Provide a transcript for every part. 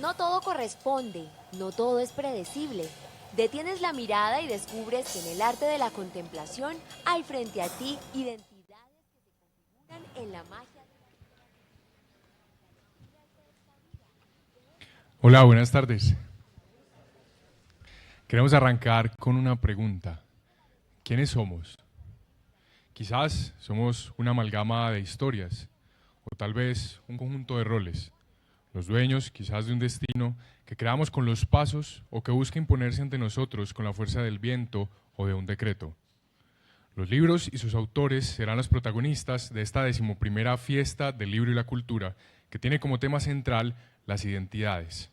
No todo corresponde, no todo es predecible. Detienes la mirada y descubres que en el arte de la contemplación hay frente a ti identidades que se configuran en la magia de la vida. Hola, buenas tardes. Queremos arrancar con una pregunta. ¿Quiénes somos? Quizás somos una amalgama de historias, o tal vez un conjunto de roles. Los dueños, quizás, de un destino que creamos con los pasos o que busca imponerse ante nosotros con la fuerza del viento o de un decreto. Los libros y sus autores serán los protagonistas de esta 11ª fiesta del libro y la cultura, que tiene como tema central las identidades.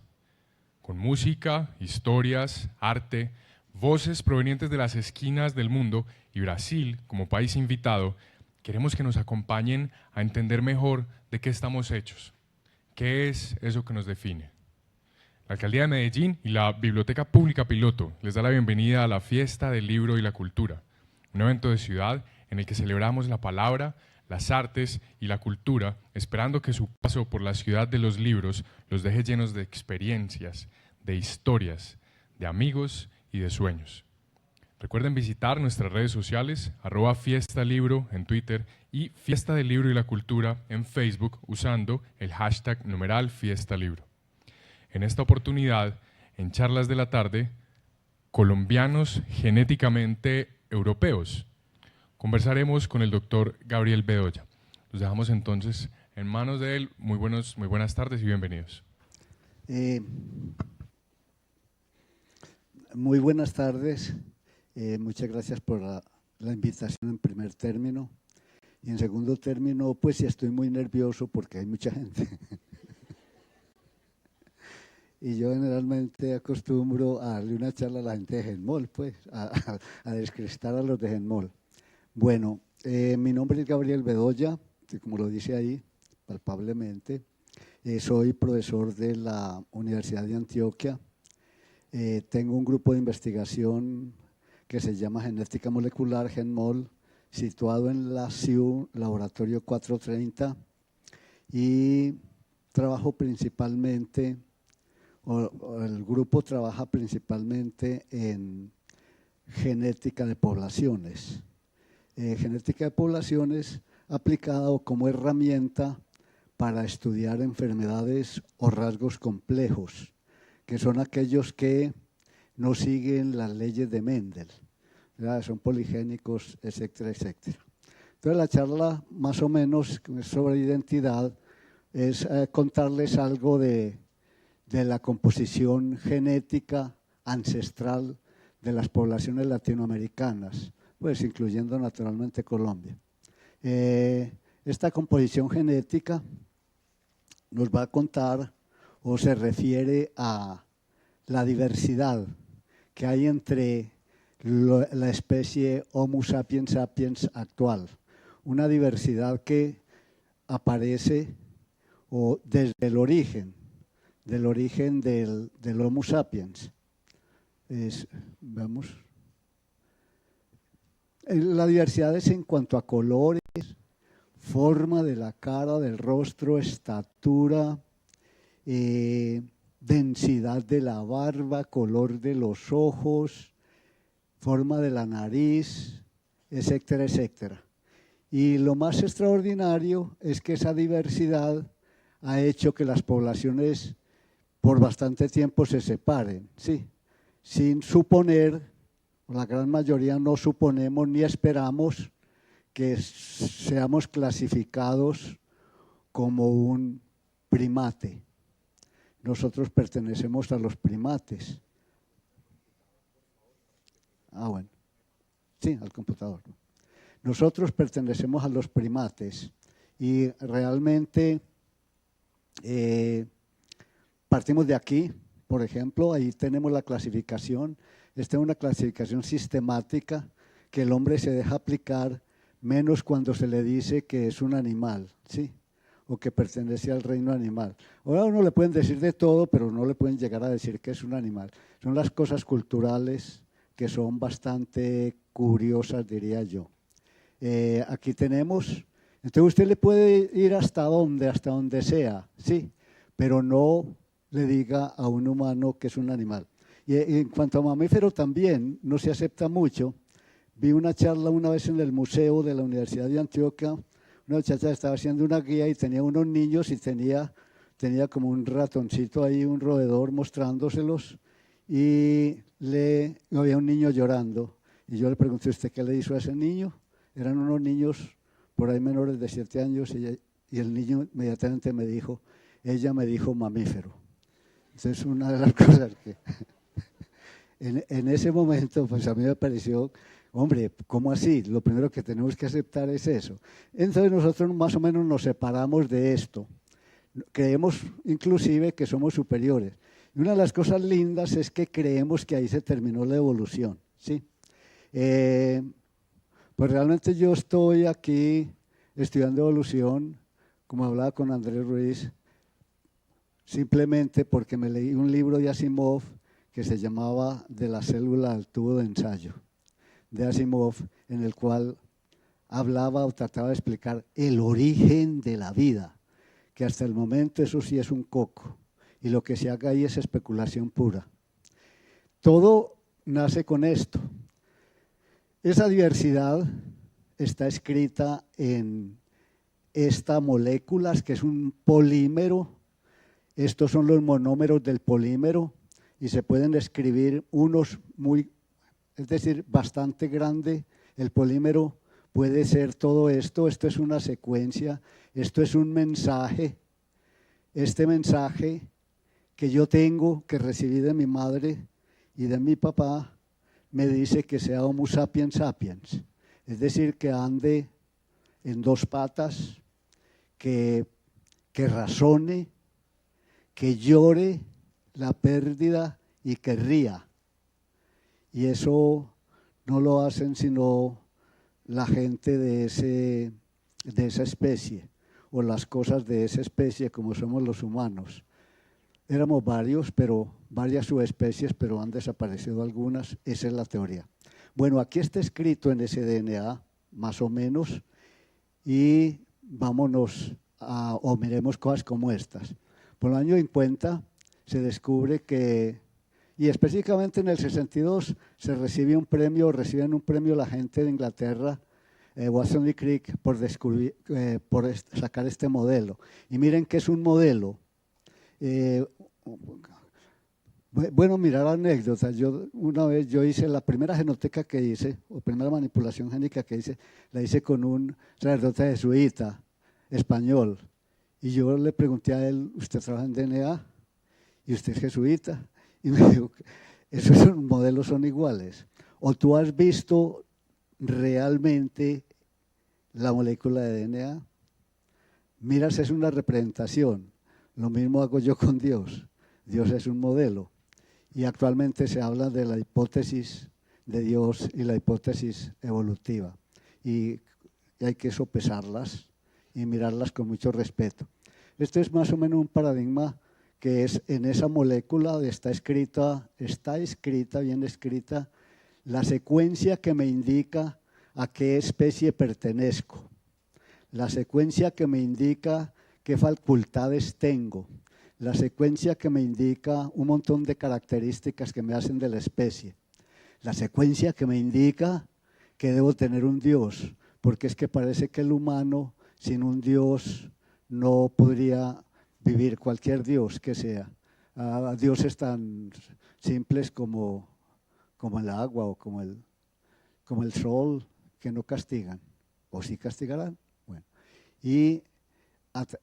Con música, historias, arte, voces provenientes de las esquinas del mundo y Brasil como país invitado, queremos que nos acompañen a entender mejor de qué estamos hechos, qué es eso que nos define. La Alcaldía de Medellín y la Biblioteca Pública Piloto les da la bienvenida a la Fiesta del Libro y la Cultura, un evento de ciudad en el que celebramos la palabra, las artes y la cultura, esperando que su paso por la ciudad de los libros los deje llenos de experiencias, de historias, de amigos y de sueños. Recuerden visitar nuestras redes sociales, @fiestalibro en Twitter y Fiesta del Libro y la Cultura en Facebook usando el hashtag #FiestaLibro. En esta oportunidad, en Charlas de la Tarde, colombianos genéticamente europeos. Conversaremos con el doctor Gabriel Bedoya. Los dejamos entonces en manos de él. Muy buenas tardes y bienvenidos. Muy buenas tardes. Muchas gracias por la invitación en primer término. Y en segundo término, pues sí estoy muy nervioso porque hay mucha gente. Y yo generalmente acostumbro a darle una charla a la gente de Genmol, pues, a descrestar a los de Genmol. Bueno, mi nombre es Gabriel Bedoya, como lo dice ahí, palpablemente. Soy profesor de la Universidad de Antioquia. Tengo un grupo de investigación que se llama Genética Molecular, Genmol, situado en la CIU, Laboratorio 430, y trabajo principalmente, el grupo trabaja principalmente en genética de poblaciones. Genética de poblaciones aplicada como herramienta para estudiar enfermedades o rasgos complejos, que son aquellos que no siguen las leyes de Mendel, ¿verdad? Son poligénicos, etcétera, etcétera. Entonces la charla más o menos sobre identidad es contarles algo de la composición genética ancestral de las poblaciones latinoamericanas, pues incluyendo naturalmente Colombia. Esta composición genética nos va a contar o se refiere a la diversidad que hay entre la especie Homo sapiens sapiens actual, una diversidad que aparece desde el origen del Homo sapiens. Vamos. La diversidad es en cuanto a colores, forma de la cara, del rostro, estatura, densidad de la barba, color de los ojos, forma de la nariz, etcétera, etcétera. Y lo más extraordinario es que esa diversidad ha hecho que las poblaciones por bastante tiempo se separen, ¿sí? Sin suponer, la gran mayoría no suponemos ni esperamos que seamos clasificados como un primate. Nosotros pertenecemos a los primates. Bueno. Sí, al computador. Nosotros pertenecemos a los primates y realmente partimos de aquí, por ejemplo, ahí tenemos la clasificación. Esta es una clasificación sistemática que el hombre se deja aplicar menos cuando se le dice que es un animal, ¿sí? O que pertenece al reino animal. Ahora a uno le pueden decir de todo, pero no le pueden llegar a decir que es un animal. Son las cosas culturales que son bastante curiosas, diría yo. Aquí tenemos, entonces usted le puede ir hasta donde sea, sí, pero no le diga a un humano que es un animal. Y en cuanto a mamífero también no se acepta mucho. Vi una charla una vez en el museo de la Universidad de Antioquia. Una muchacha estaba haciendo una guía y tenía unos niños y tenía como un ratoncito ahí, un roedor mostrándoselos, y había un niño llorando. Y yo le pregunté: ¿usted qué le hizo a ese niño? Eran unos niños por ahí menores de 7 años y el niño inmediatamente me dijo: ella me dijo mamífero. Entonces, una de las cosas que en ese momento, pues a mí me pareció, hombre, ¿cómo así? Lo primero que tenemos que aceptar es eso. Entonces nosotros más o menos nos separamos de esto. Creemos inclusive que somos superiores. Y una de las cosas lindas es que creemos que ahí se terminó la evolución, ¿sí? Pues realmente yo estoy aquí estudiando evolución, como hablaba con Andrés Ruiz, simplemente porque me leí un libro de Asimov que se llamaba De la célula al tubo de ensayo, de Asimov, en el cual hablaba o trataba de explicar el origen de la vida, que hasta el momento eso sí es un coco, y lo que se haga ahí es especulación pura. Todo nace con esto. Esa diversidad está escrita en esta molécula, que es un polímero. Estos son los monómeros del polímero y se pueden escribir unos es decir, bastante grande. El polímero puede ser todo esto. Esto es una secuencia, esto es un mensaje. Este mensaje que yo tengo, que recibí de mi madre y de mi papá, me dice que sea Homo sapiens sapiens, es decir, que ande en 2 patas, que razone, que llore la pérdida y que ría. Y eso no lo hacen sino la gente de esa especie, o las cosas de esa especie, como somos los humanos. Éramos varias subespecies, pero han desaparecido algunas. Esa es la teoría. Bueno, aquí está escrito en ese DNA, más o menos, y vámonos o miremos cosas como estas. Por el año 50 se descubre que, y específicamente en el 62, reciben un premio la gente de Inglaterra, Watson y Crick, por sacar este modelo. Y miren que es un modelo. Bueno, mirar anécdotas. Una vez hice la primera genoteca que hice, o primera manipulación génica que hice, la hice con un sacerdote jesuita español. Y yo le pregunté a él: ¿usted trabaja en DNA? ¿Y usted es jesuita? Y me dijo: esos modelos son iguales. ¿O tú has visto realmente la molécula de DNA? Miras, es una representación. Lo mismo hago yo con Dios. Dios es un modelo. Y actualmente se habla de la hipótesis de Dios y la hipótesis evolutiva. Y hay que sopesarlas y mirarlas con mucho respeto. Este es más o menos un paradigma que es en esa molécula, está escrita bien escrita, la secuencia que me indica a qué especie pertenezco, la secuencia que me indica qué facultades tengo, la secuencia que me indica un montón de características que me hacen de la especie, la secuencia que me indica que debo tener un Dios, porque es que parece que el humano sin un Dios no podría vivir, cualquier Dios que sea. Dioses tan simples como el agua o como el sol, que no castigan, o sí castigarán. Bueno, y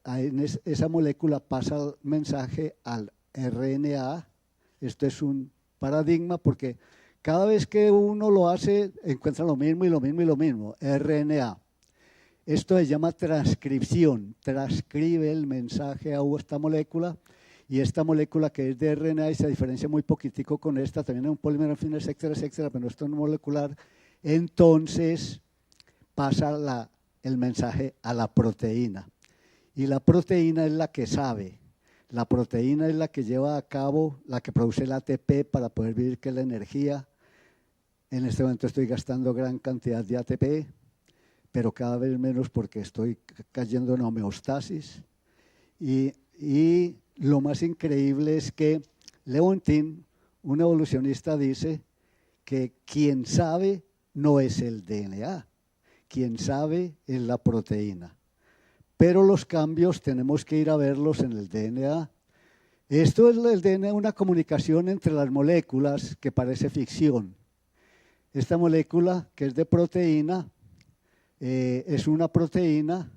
en esa molécula pasa el mensaje al RNA. Esto es un paradigma porque cada vez que uno lo hace encuentra lo mismo y lo mismo y lo mismo, RNA. Esto se llama transcripción, transcribe el mensaje a esta molécula, y esta molécula que es de RNA y se diferencia muy poquitico con esta, también es un polímero, en fin, etcétera, etcétera, pero esto es molecular. Entonces pasa el mensaje a la proteína, y la proteína es la que sabe, la proteína es la que lleva a cabo, la que produce el ATP para poder vivir, que es la energía. En este momento estoy gastando gran cantidad de ATP, pero cada vez menos porque estoy cayendo en homeostasis, y lo más increíble es que Leontin, un evolucionista, dice que quien sabe no es el DNA, quien sabe es la proteína. Pero los cambios tenemos que ir a verlos en el DNA. Esto es el DNA, una comunicación entre las moléculas que parece ficción. Esta molécula, que es de proteína, es una proteína,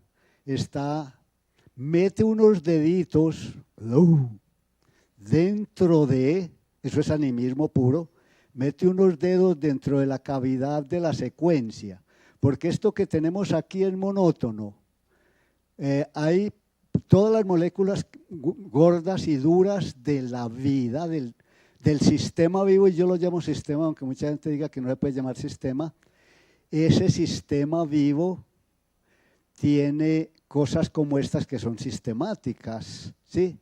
mete unos deditos dentro de, eso es animismo puro, mete unos dedos dentro de la cavidad de la secuencia, porque esto que tenemos aquí es monótono. Hay todas las moléculas gordas y duras de la vida, del sistema vivo, y yo lo llamo sistema, aunque mucha gente diga que no le puede llamar sistema. Ese sistema vivo tiene cosas como estas que son sistemáticas, ¿sí?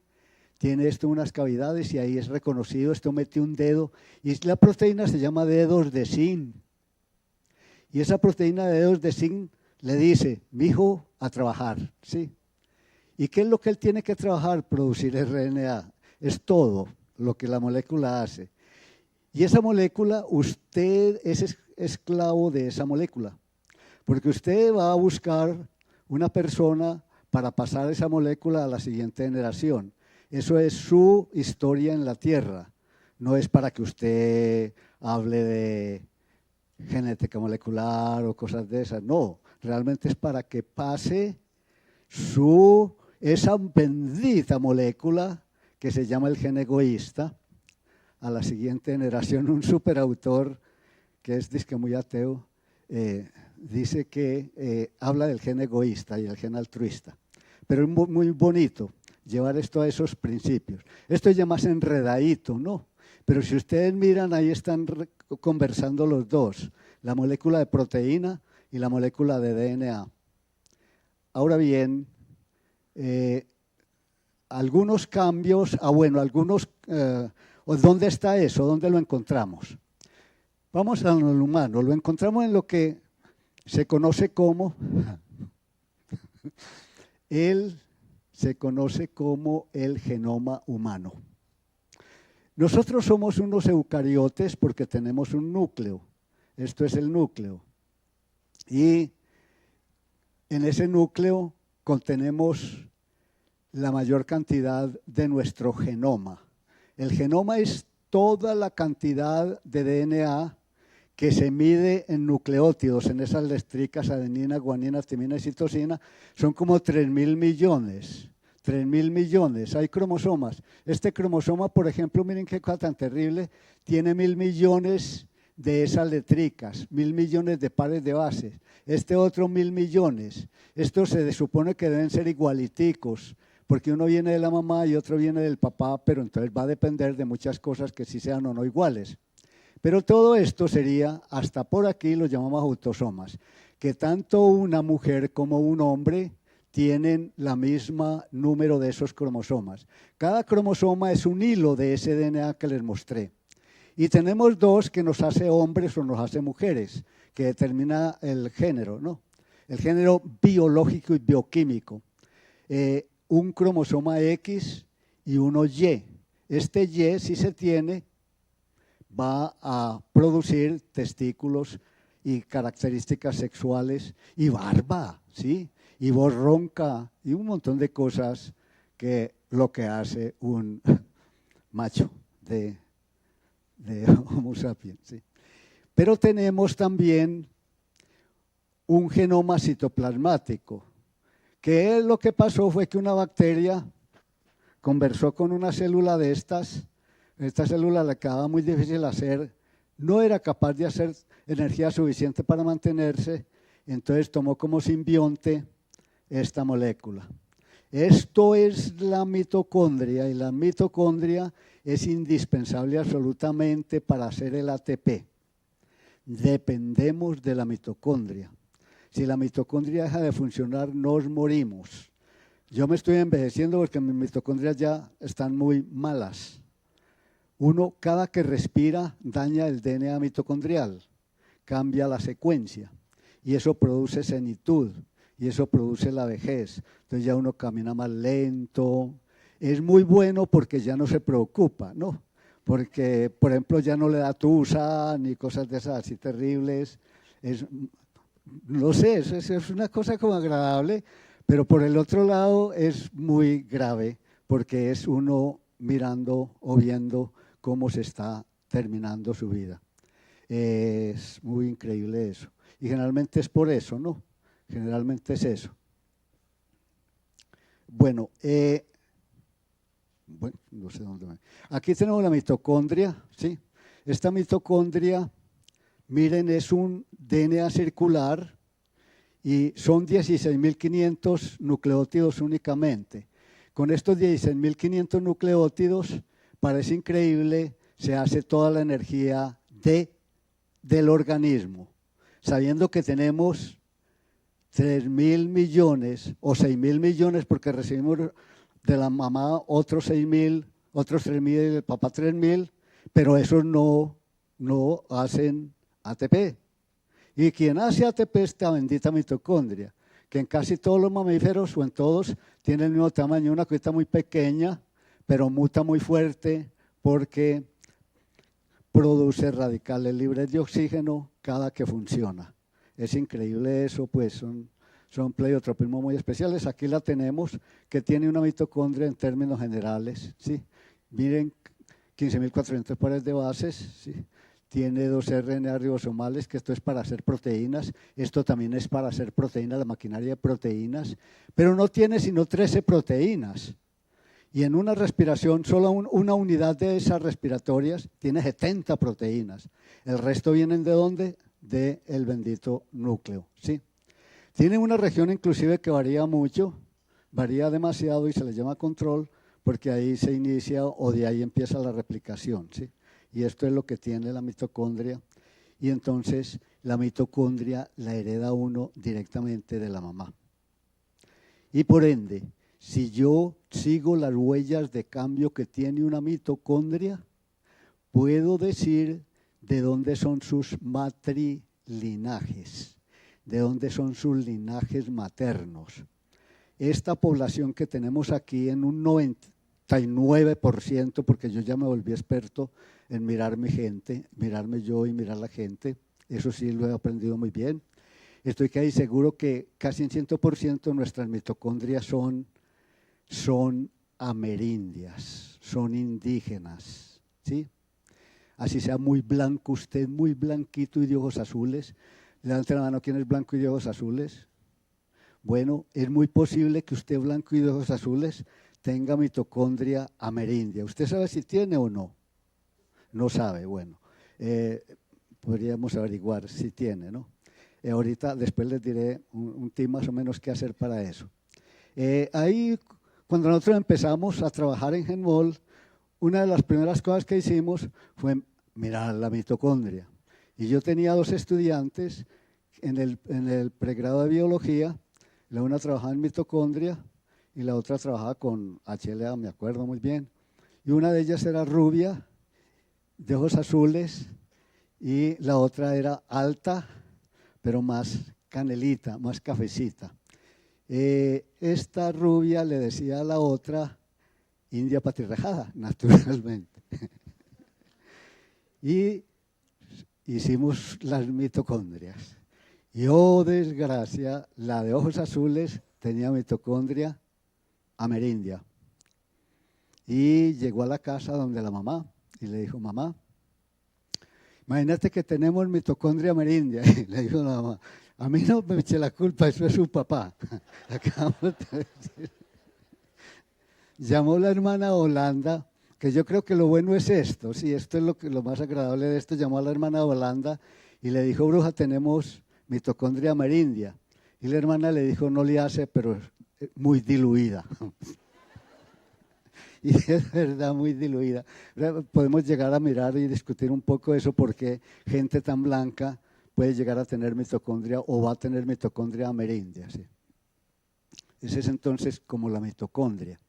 Tiene esto unas cavidades y ahí es reconocido, esto mete un dedo, y la proteína se llama dedos de zinc. Y esa proteína de dedos de zinc le dice, mijo, a trabajar, ¿sí? ¿Y qué es lo que él tiene que trabajar? Producir RNA. Es todo lo que la molécula hace. Y esa molécula, usted es esclavo de esa molécula. Porque usted va a buscar una persona para pasar esa molécula a la siguiente generación. Eso es su historia en la Tierra. No es para que usted hable de genética molecular o cosas de esas. No, realmente es para que pase esa bendita molécula que se llama el gen egoísta a la siguiente generación. Un superautor que es disque muy ateo dice que habla del gen egoísta y el gen altruista, pero es muy bonito llevar esto a esos principios. Esto es ya más enredadito, ¿no? Pero si ustedes miran, ahí están conversando los dos, la molécula de proteína y la molécula de DNA. Ahora bien, algunos cambios, ¿dónde está eso? ¿Dónde lo encontramos? Vamos a lo humano, lo encontramos en lo que se conoce como el genoma humano. Nosotros somos unos eucariotes porque tenemos un núcleo, esto es el núcleo, y en ese núcleo contenemos la mayor cantidad de nuestro genoma. El genoma es toda la cantidad de DNA que se mide en nucleótidos, en esas letricas, adenina, guanina, timina y citosina, son como 3.000 millones. 3.000 millones, hay cromosomas. Este cromosoma, por ejemplo, miren qué cosa tan terrible, tiene 1.000 millones de esas letricas, 1.000 millones de pares de bases. Este otro 1.000 millones. Estos se supone que deben ser igualiticos, porque uno viene de la mamá y otro viene del papá, pero entonces va a depender de muchas cosas que sí sean o no iguales. Pero todo esto sería, hasta por aquí lo llamamos autosomas, que tanto una mujer como un hombre tienen la misma número de esos cromosomas. Cada cromosoma es un hilo de ese DNA que les mostré. Y tenemos dos que nos hace hombres o nos hace mujeres, que determina el género, ¿no? El género biológico y bioquímico. Un cromosoma X y uno Y. Este Y, si se tiene, va a producir testículos y características sexuales y barba, ¿sí? Y voz ronca y un montón de cosas que lo que hace un macho de Homo sapiens, ¿sí? Pero tenemos también un genoma citoplasmático, que lo que pasó fue que una bacteria conversó con una célula de estas. Esta célula le quedaba muy difícil hacer, no era capaz de hacer energía suficiente para mantenerse, entonces tomó como simbionte esta molécula. Esto es la mitocondria, y la mitocondria es indispensable absolutamente para hacer el ATP. Dependemos de la mitocondria. Si la mitocondria deja de funcionar, nos morimos. Yo me estoy envejeciendo porque mis mitocondrias ya están muy malas. Uno, cada que respira, daña el DNA mitocondrial, cambia la secuencia y eso produce senitud y eso produce la vejez. Entonces ya uno camina más lento, es muy bueno porque ya no se preocupa, ¿no? Porque, por ejemplo, ya no le da tusa ni cosas de esas así terribles. No sé, es una cosa como agradable, pero por el otro lado es muy grave porque es uno mirando o viendo cómo se está terminando su vida. Es muy increíble eso. Y generalmente es por eso, ¿no? Generalmente es eso. Bueno, no sé dónde va. Aquí tenemos la mitocondria, ¿sí? Esta mitocondria, miren, es un DNA circular y son 16.500 nucleótidos únicamente. Con estos 16.500 nucleótidos, parece increíble, se hace toda la energía del organismo, sabiendo que tenemos 3.000 millones o 6.000 millones porque recibimos de la mamá otros 6.000, otros 3.000 y del papá 3.000, pero esos no hacen ATP. Y quien hace ATP es esta bendita mitocondria, que en casi todos los mamíferos o en todos tiene el mismo tamaño, una cosita muy pequeña, pero muta muy fuerte porque produce radicales libres de oxígeno cada que funciona. Es increíble eso, pues son pleiotropismos muy especiales. Aquí la tenemos, que tiene una mitocondria en términos generales, ¿sí? Miren, 15.400 pares de bases, ¿sí? Tiene 2 RNA ribosomales, que esto es para hacer proteínas, esto también es para hacer proteínas, la maquinaria de proteínas, pero no tiene sino 13 proteínas. Y en una respiración, solo una unidad de esas respiratorias tiene 70 proteínas. El resto vienen ¿de dónde? Del bendito núcleo, ¿sí? Tiene una región inclusive que varía mucho, varía demasiado y se le llama control porque ahí se inicia o de ahí empieza la replicación, ¿sí? Y esto es lo que tiene la mitocondria. Y entonces la mitocondria la hereda uno directamente de la mamá. Y por ende, si yo sigo las huellas de cambio que tiene una mitocondria, puedo decir de dónde son sus matrilinajes, de dónde son sus linajes maternos. Esta población que tenemos aquí en un 99%, porque yo ya me volví experto en mirar mi gente, mirarme yo y mirar la gente, eso sí lo he aprendido muy bien. Estoy casi seguro que casi en 100% nuestras mitocondrias son amerindias, son indígenas, ¿sí? Así sea muy blanco usted, muy blanquito y de ojos azules. Levante la mano, ¿quién es blanco y de ojos azules? Bueno, es muy posible que usted blanco y de ojos azules tenga mitocondria amerindia. ¿Usted sabe si tiene o no? No sabe, bueno. Podríamos averiguar si tiene, ¿no? Ahorita, después les diré un tip más o menos qué hacer para eso. Ahí, cuando nosotros empezamos a trabajar en Genmol, una de las primeras cosas que hicimos fue mirar la mitocondria. Y yo tenía 2 estudiantes en el pregrado de biología, la una trabajaba en mitocondria y la otra trabajaba con HLA, me acuerdo muy bien. Y una de ellas era rubia, de ojos azules, y la otra era alta, pero más canelita, más cafecita. Esta rubia le decía a la otra india patirrajada, naturalmente. Y hicimos las mitocondrias. Y oh desgracia, la de ojos azules tenía mitocondria amerindia. Y llegó a la casa donde la mamá y le dijo, mamá, imagínate que tenemos mitocondria amerindia. Y le dijo la mamá, a mí no me eche la culpa, eso es su papá. Acabamos de decir. Llamó la hermana Holanda, que yo creo que lo bueno es esto, sí, esto es lo más agradable de esto, llamó a la hermana Holanda y le dijo, bruja, tenemos mitocondria amerindia. Y la hermana le dijo, no le hace, pero es muy diluida. Y es verdad, muy diluida. Podemos llegar a mirar y discutir un poco eso, porque gente tan blanca puede llegar a tener mitocondria o va a tener mitocondria amerindia. ¿Sí? Ese es entonces como la mitocondria.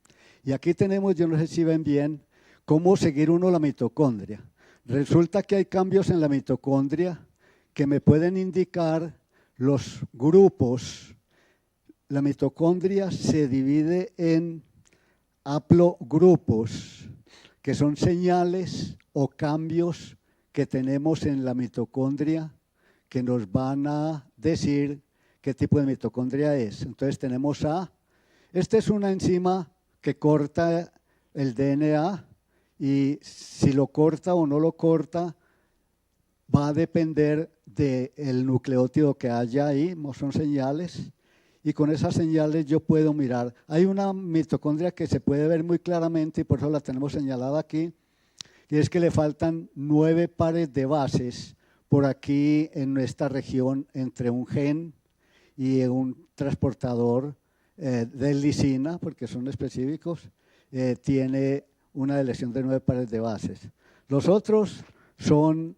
Y aquí tenemos, yo no sé si ven bien, cómo seguir uno la mitocondria. Resulta que hay cambios en la mitocondria que me pueden indicar los grupos. La mitocondria se divide en haplogrupos, que son señales o cambios que tenemos en la mitocondria que nos van a decir qué tipo de mitocondria es. Entonces tenemos esta es una enzima que corta el DNA y si lo corta o no lo corta va a depender del nucleótido que haya ahí, son señales. Y con esas señales yo puedo mirar. Hay una mitocondria que se puede ver muy claramente y por eso la tenemos señalada aquí, y es que le faltan 9 pares de bases por aquí en esta región entre un gen y un transportador de lisina, porque son específicos, tiene una deleción de 9 pares de bases. Los otros son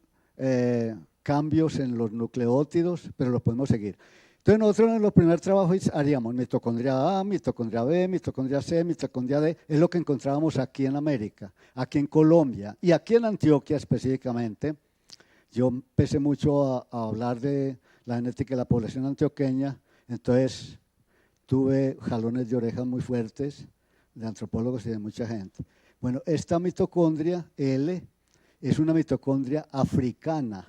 cambios en los nucleótidos, pero los podemos seguir. Entonces nosotros en los primeros trabajos haríamos mitocondria A, mitocondria B, mitocondria C, mitocondria D, es lo que encontrábamos aquí en América, aquí en Colombia y aquí en Antioquia específicamente. Yo empecé mucho a hablar de la genética de la población antioqueña, entonces tuve jalones de orejas muy fuertes de antropólogos y de mucha gente. Bueno, esta mitocondria L es una mitocondria africana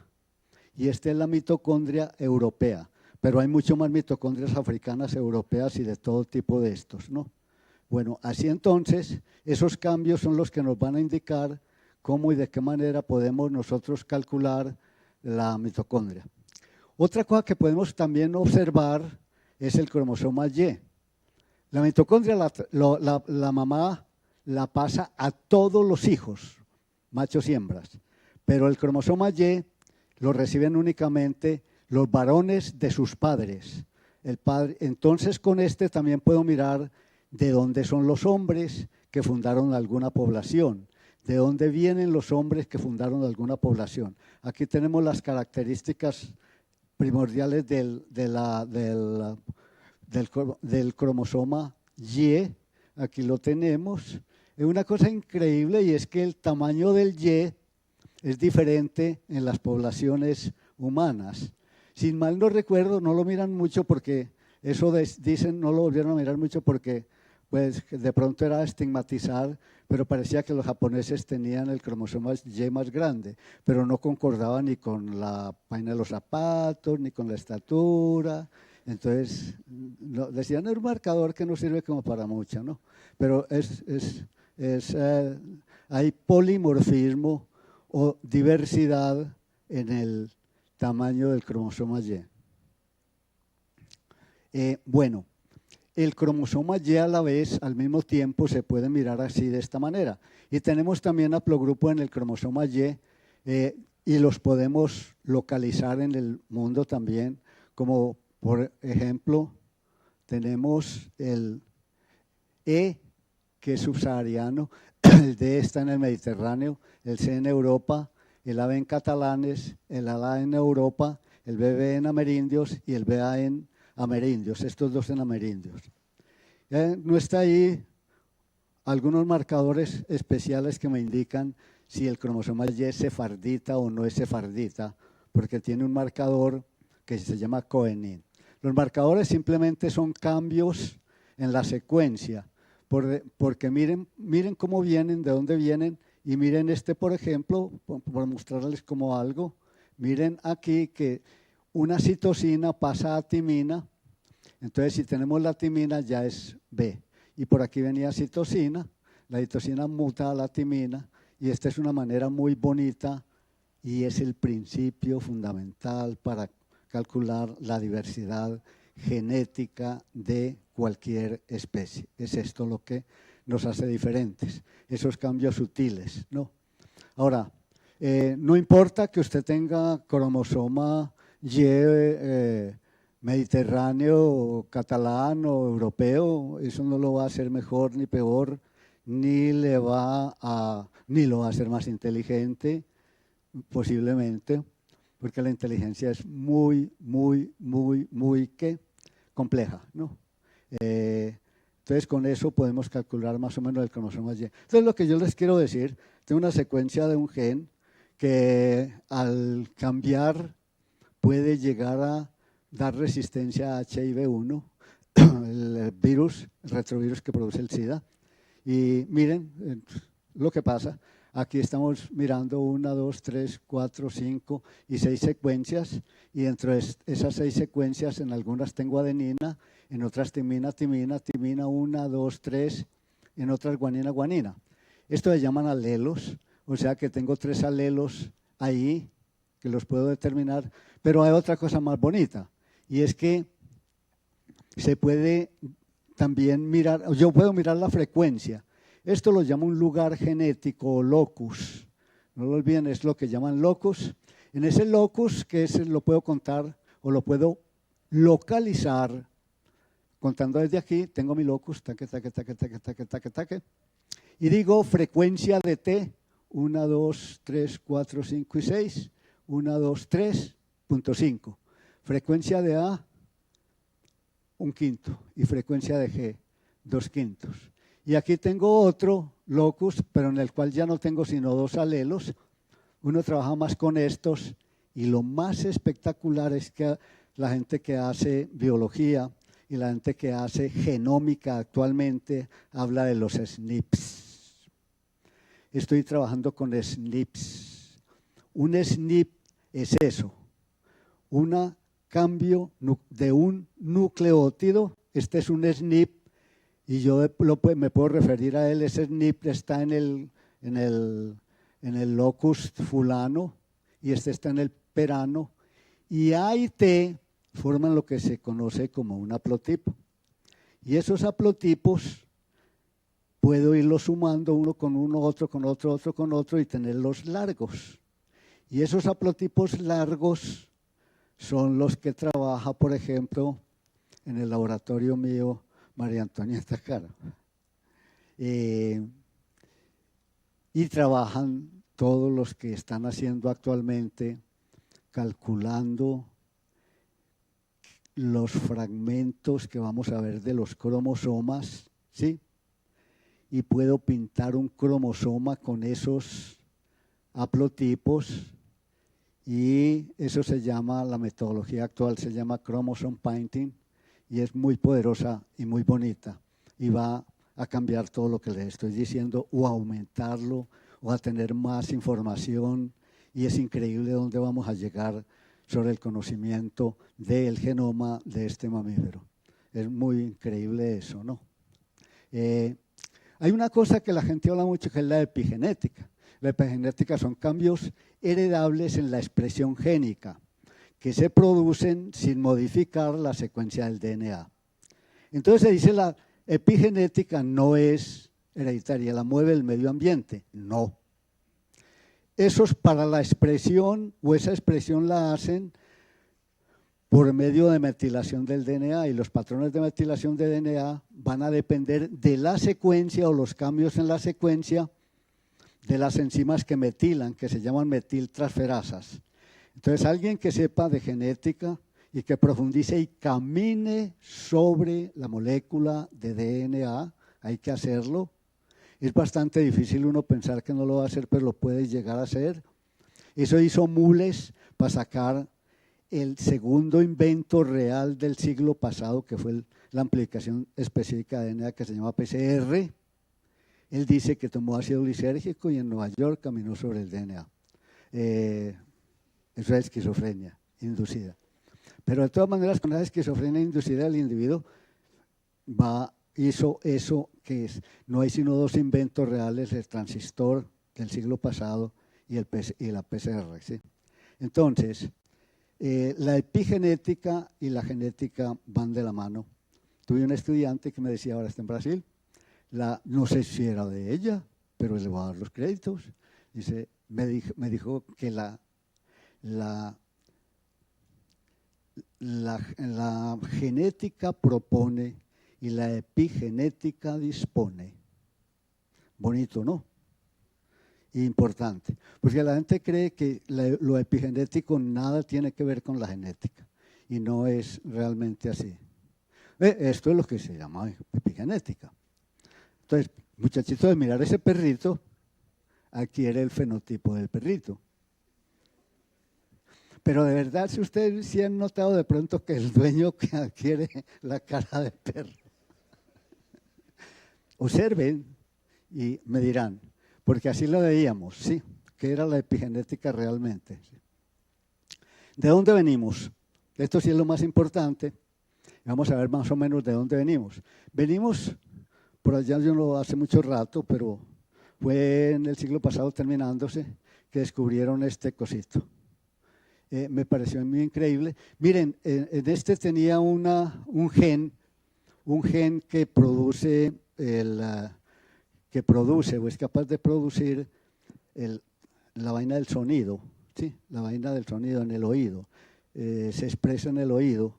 y esta es la mitocondria europea. Pero hay mucho más mitocondrias africanas, europeas y de todo tipo de estos, ¿no? Bueno, así entonces, esos cambios son los que nos van a indicar cómo y de qué manera podemos nosotros calcular la mitocondria. Otra cosa que podemos también observar es el cromosoma Y. La mitocondria la mamá la pasa a todos los hijos, machos y hembras, pero el cromosoma Y lo reciben únicamente los varones de sus padres. Entonces con este también puedo mirar de dónde son los hombres que fundaron alguna población, de dónde vienen los hombres que fundaron alguna población. Aquí tenemos las características primordiales del cromosoma Y, aquí lo tenemos. Es una cosa increíble y es que el tamaño del Y es diferente en las poblaciones humanas. Si mal no recuerdo, no lo miran mucho porque eso dicen, no lo volvieron a mirar mucho porque pues, de pronto era estigmatizar, pero parecía que los japoneses tenían el cromosoma Y más grande, pero no concordaba ni con la vaina de los zapatos, ni con la estatura. Entonces, decían, es un marcador que no sirve como para mucho, ¿no? Pero hay polimorfismo o diversidad en el tamaño del cromosoma Y. Bueno, el cromosoma Y a la vez, al mismo tiempo, se puede mirar así de esta manera. Y tenemos también haplogrupos en el cromosoma Y y los podemos localizar en el mundo también, como por ejemplo, tenemos el E, que es subsahariano, el D está en el Mediterráneo, el C en Europa, el AB en catalanes, el ALA en Europa, el BB en amerindios y el BA en amerindios, estos dos en amerindios. No está ahí algunos marcadores especiales que me indican si el cromosoma Y es sefardita o no es sefardita, porque tiene un marcador que se llama coenin. Los marcadores simplemente son cambios en la secuencia, porque miren cómo vienen, de dónde vienen, y miren este, por ejemplo, por mostrarles como algo, miren aquí que una citosina pasa a timina, entonces si tenemos la timina ya es B, y por aquí venía citosina, la citosina muta a la timina, y esta es una manera muy bonita y es el principio fundamental para calcular la diversidad genética de cualquier especie. Es esto lo que nos hace diferentes, esos cambios sutiles, ¿no? Ahora, no importa que usted tenga cromosoma Y mediterráneo, catalán o europeo, eso no lo va a hacer mejor ni peor, ni lo va a hacer más inteligente, posiblemente, porque la inteligencia es muy compleja, ¿no? Entonces con eso podemos calcular más o menos el cromosoma Y. Entonces lo que yo les quiero decir, tengo una secuencia de un gen que al cambiar puede llegar a dar resistencia a HIV-1, el virus, el retrovirus que produce el SIDA, Y miren lo que pasa. Aquí estamos mirando 1, 2, 3, 4, 5 y 6 secuencias, y dentro de esas 6 secuencias en algunas tengo adenina, en otras timina, 1, 2, 3, en otras guanina, guanina. Esto se llaman alelos, o sea que tengo 3 alelos ahí que los puedo determinar, pero hay otra cosa más bonita, y es que se puede también mirar, yo puedo mirar la frecuencia. Esto lo llama un lugar genético o locus. No lo olviden, es lo que llaman locus. En ese locus, que lo puedo contar o lo puedo localizar, contando desde aquí, tengo mi locus, taque, taque, taque, taque, taque, taque, taque, y digo frecuencia de T, 1, 2, 3, 4, 5 y 6, 1, 2, 3.5. Frecuencia de A, 1/5, y frecuencia de G, 2/5. Y aquí tengo otro locus, pero en el cual ya no tengo sino 2 alelos. Uno trabaja más con estos, y lo más espectacular es que la gente que hace biología y la gente que hace genómica actualmente habla de los SNPs. Estoy trabajando con SNPs. Un SNP es eso, un cambio de un nucleótido. Este es un SNP. Y yo me puedo referir a él, ese SNP está en el locus fulano, y este está en el perano, y A y T forman lo que se conoce como un haplotipo. Y esos haplotipos puedo irlos sumando uno con uno, otro con otro, otro con otro, y tenerlos largos. Y esos haplotipos largos son los que trabaja, por ejemplo, en el laboratorio mío, María Antonieta Cara. Y trabajan todos los que están haciendo actualmente, calculando los fragmentos que vamos a ver de los cromosomas, ¿sí? Y puedo pintar un cromosoma con esos haplotipos, y eso se llama, la metodología actual se llama chromosome painting, y es muy poderosa y muy bonita, y va a cambiar todo lo que les estoy diciendo, o a aumentarlo, o a tener más información, y es increíble dónde vamos a llegar sobre el conocimiento del genoma de este mamífero. Es muy increíble eso, ¿no? Hay una cosa que la gente habla mucho, que es la epigenética. La epigenética son cambios heredables en la expresión génica, que se producen sin modificar la secuencia del DNA. Entonces se dice la epigenética no es hereditaria, la mueve el medio ambiente. No. Eso es para la expresión, o esa expresión la hacen por medio de metilación del DNA, y los patrones de metilación de DNA van a depender de la secuencia o los cambios en la secuencia de las enzimas que metilan, que se llaman metiltransferasas. Entonces, alguien que sepa de genética y que profundice y camine sobre la molécula de DNA, hay que hacerlo. Es bastante difícil uno pensar que no lo va a hacer, pero lo puede llegar a hacer. Eso hizo Mules para sacar el segundo invento real del siglo pasado, que fue la amplificación específica de DNA, que se llama PCR. Él dice que tomó ácido lisérgico y en Nueva York caminó sobre el DNA. Eso es esquizofrenia inducida. Pero de todas maneras, con la esquizofrenia inducida, el individuo hizo eso que es. No hay sino 2 inventos reales, el transistor del siglo pasado y la PCR. ¿Sí? Entonces, la epigenética y la genética van de la mano. Tuve un estudiante que me decía, ahora está en Brasil, no sé si era de ella, pero le voy a dar los créditos. Dice, me dijo que la genética propone y la epigenética dispone. Bonito, ¿no? Importante, porque la gente cree que lo epigenético nada tiene que ver con la genética, y no es realmente así. Esto es lo que se llama epigenética. Entonces, muchachito, de mirar ese perrito, adquiere el fenotipo del perrito. Pero de verdad, si ustedes sí han notado de pronto que el dueño que adquiere la cara de perro. Observen, Y me dirán, porque así lo veíamos, ¿sí? ¿Qué era la epigenética realmente? ¿De dónde venimos? Esto sí es lo más importante. Vamos a ver más o menos de dónde venimos. Venimos por allá, yo no hace mucho rato, pero fue en el siglo pasado terminándose, que descubrieron este cosito. Me pareció muy increíble. Miren, en este tenía un gen que produce, o es capaz de producir la vaina del sonido, ¿sí? La vaina del sonido en el oído, se expresa en el oído.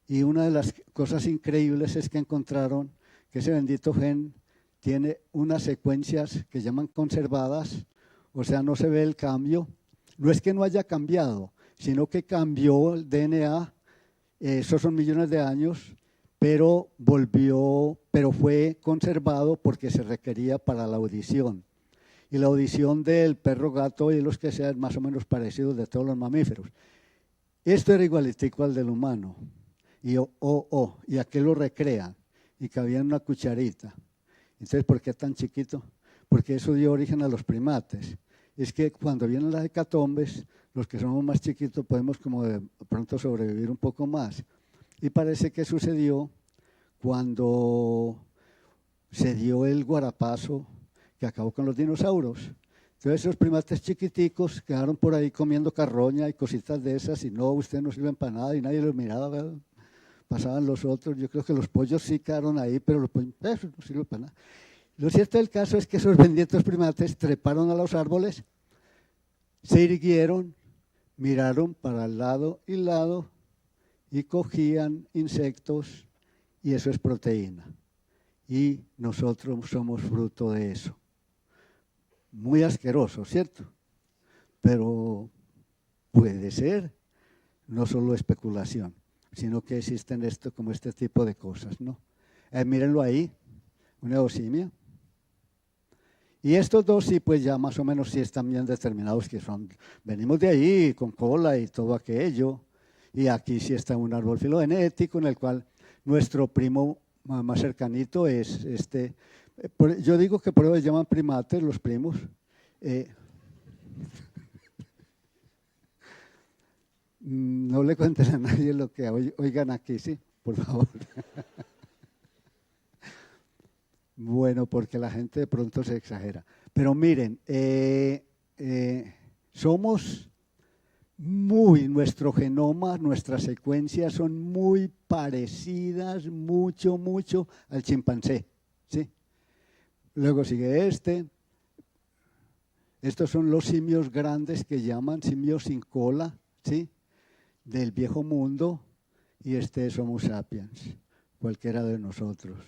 Y una de las cosas increíbles es que encontraron que ese bendito gen tiene unas secuencias que llaman conservadas, o sea, no se ve el cambio. No es que no haya cambiado, sino que cambió el DNA, esos son millones de años, pero fue conservado porque se requería para la audición. Y la audición del perro, gato y los que sean más o menos parecidos de todos los mamíferos. Esto era igualitico al del humano. Y aquí lo recrean. Y cabía en una cucharita. Entonces, ¿por qué tan chiquito? Porque eso dio origen a los primates. Es que cuando vienen las hecatombes, los que somos más chiquitos podemos como de pronto sobrevivir un poco más. Y parece que sucedió cuando se dio el guarapazo que acabó con los dinosaurios. Entonces esos primates chiquiticos quedaron por ahí comiendo carroña y cositas de esas y no, ustedes no sirven para nada y nadie los miraba, ¿verdad? Pasaban los otros. Yo creo que los pollos sí quedaron ahí, pero los pollos no sirven para nada. Lo cierto del caso es que esos benditos primates treparon a los árboles, se irguieron, miraron para el lado y cogían insectos y eso es proteína. Y nosotros somos fruto de eso. Muy asqueroso, ¿cierto? Pero puede ser, no solo especulación, sino que existen como este tipo de cosas, ¿no? Mírenlo ahí, una eosimia. Y estos dos sí, pues ya más o menos sí están bien determinados que venimos de ahí con cola y todo aquello. Y aquí sí está un árbol filogenético en el cual nuestro primo más cercanito es este. Yo digo que por eso les llaman primates los primos. No le cuenten a nadie lo que oigan aquí, ¿sí? Por favor. Bueno, porque la gente de pronto se exagera. Pero miren, nuestro genoma, nuestras secuencias son muy parecidas, mucho al chimpancé, ¿sí? Luego sigue estos son los simios grandes que llaman simios sin cola, ¿sí? Del viejo mundo, y este es Homo sapiens, cualquiera de nosotros.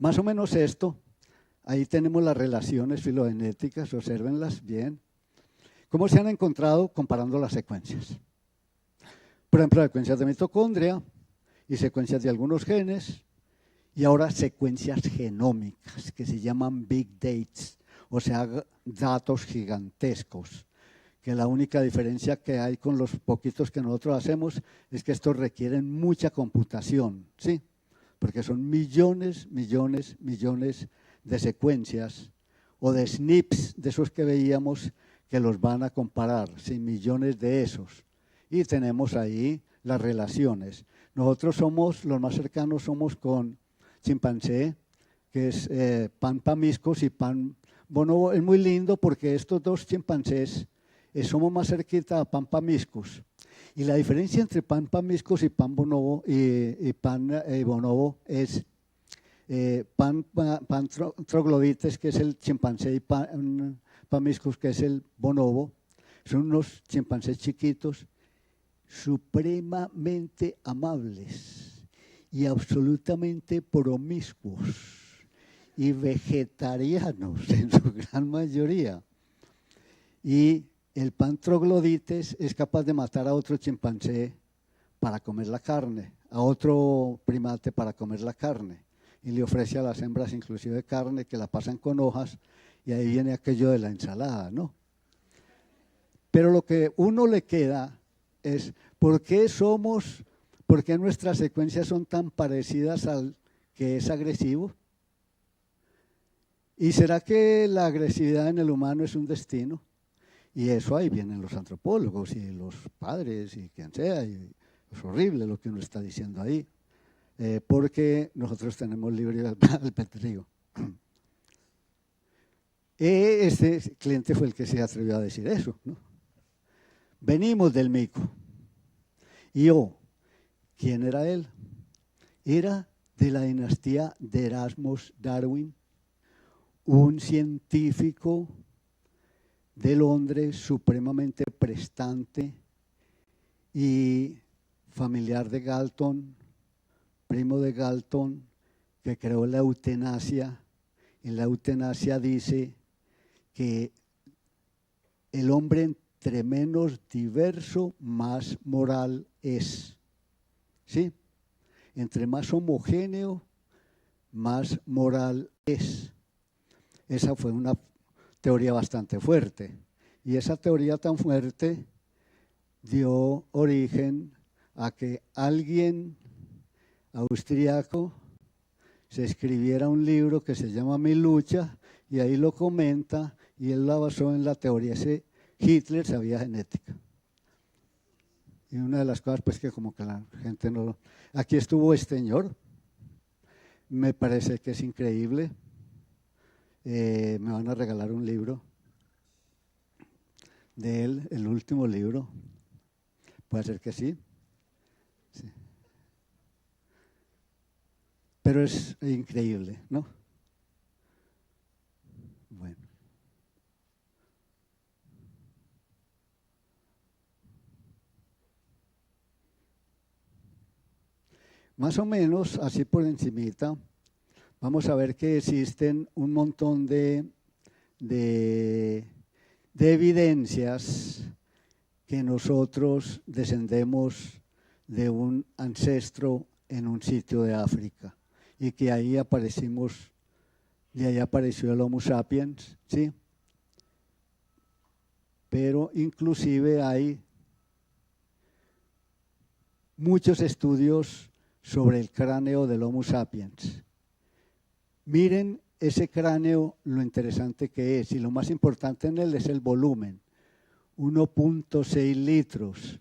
Más o menos esto, ahí tenemos las relaciones filogenéticas, obsérvenlas bien. ¿Cómo se han encontrado comparando las secuencias? Por ejemplo, secuencias de mitocondria y secuencias de algunos genes, y ahora secuencias genómicas que se llaman big dates, o sea, datos gigantescos, que la única diferencia que hay con los poquitos que nosotros hacemos es que estos requieren mucha computación, ¿sí? Porque son millones de secuencias o de SNPs, de esos que veíamos, que los van a comparar, ¿sí? Millones de esos. Y tenemos ahí las relaciones. Nosotros somos, los más cercanos somos con chimpancé, que es Pan pamiscus y Pan bonobo. Es muy lindo porque estos dos chimpancés somos más cerquita a Pan pamiscus. Y la diferencia entre Pan pamiscus y Pan bonobo y Pan bonobo es Pan troglodites, que es el chimpancé, y Pan pamiscus, que es el bonobo. Son unos chimpancés chiquitos, supremamente amables y absolutamente promiscuos y vegetarianos en su gran mayoría. Y el Pan troglodites es capaz de matar a otro chimpancé para comer la carne, a otro primate para comer la carne, y le ofrece a las hembras inclusive carne que la pasan con hojas, y ahí viene aquello de la ensalada, ¿no? Pero lo que uno le queda es, ¿por qué somos ¿Por qué nuestras secuencias son tan parecidas al que es agresivo? ¿Y será que la agresividad en el humano es un destino? Y eso ahí vienen los antropólogos y los padres y quien sea, y es horrible lo que uno está diciendo ahí, porque nosotros tenemos libre albedrío. Este cliente fue el que se atrevió a decir eso, ¿no? Venimos del mico. Y ¿quién era él? Era de la dinastía de Erasmus Darwin, un científico de Londres supremamente prestante y familiar de Galton, primo de Galton, que creó la eutanasia. Y la eutanasia dice que el hombre entre menos diverso, más moral es. ¿Sí? Entre más homogéneo, más moral es. Esa fue una teoría bastante fuerte. Y esa teoría tan fuerte dio origen a que alguien austríaco se escribiera un libro que se llama Mi lucha, y ahí lo comenta, y él la basó en la teoría. Hitler sabía genética. Y una de las cosas, pues, que como que la gente no lo... Aquí estuvo este señor, me parece que es increíble. Me van a regalar un libro de él, el último libro. Puede ser que sí. Sí. Pero es increíble, ¿no? Bueno. Más o menos, así por encimita, vamos a ver que existen un montón de evidencias que nosotros descendemos de un ancestro en un sitio de África y que ahí aparecimos, de ahí apareció el Homo sapiens, ¿sí? Pero inclusive hay muchos estudios sobre el cráneo del Homo sapiens. Miren ese cráneo, lo interesante que es, y lo más importante en él es el volumen, 1.6 litros,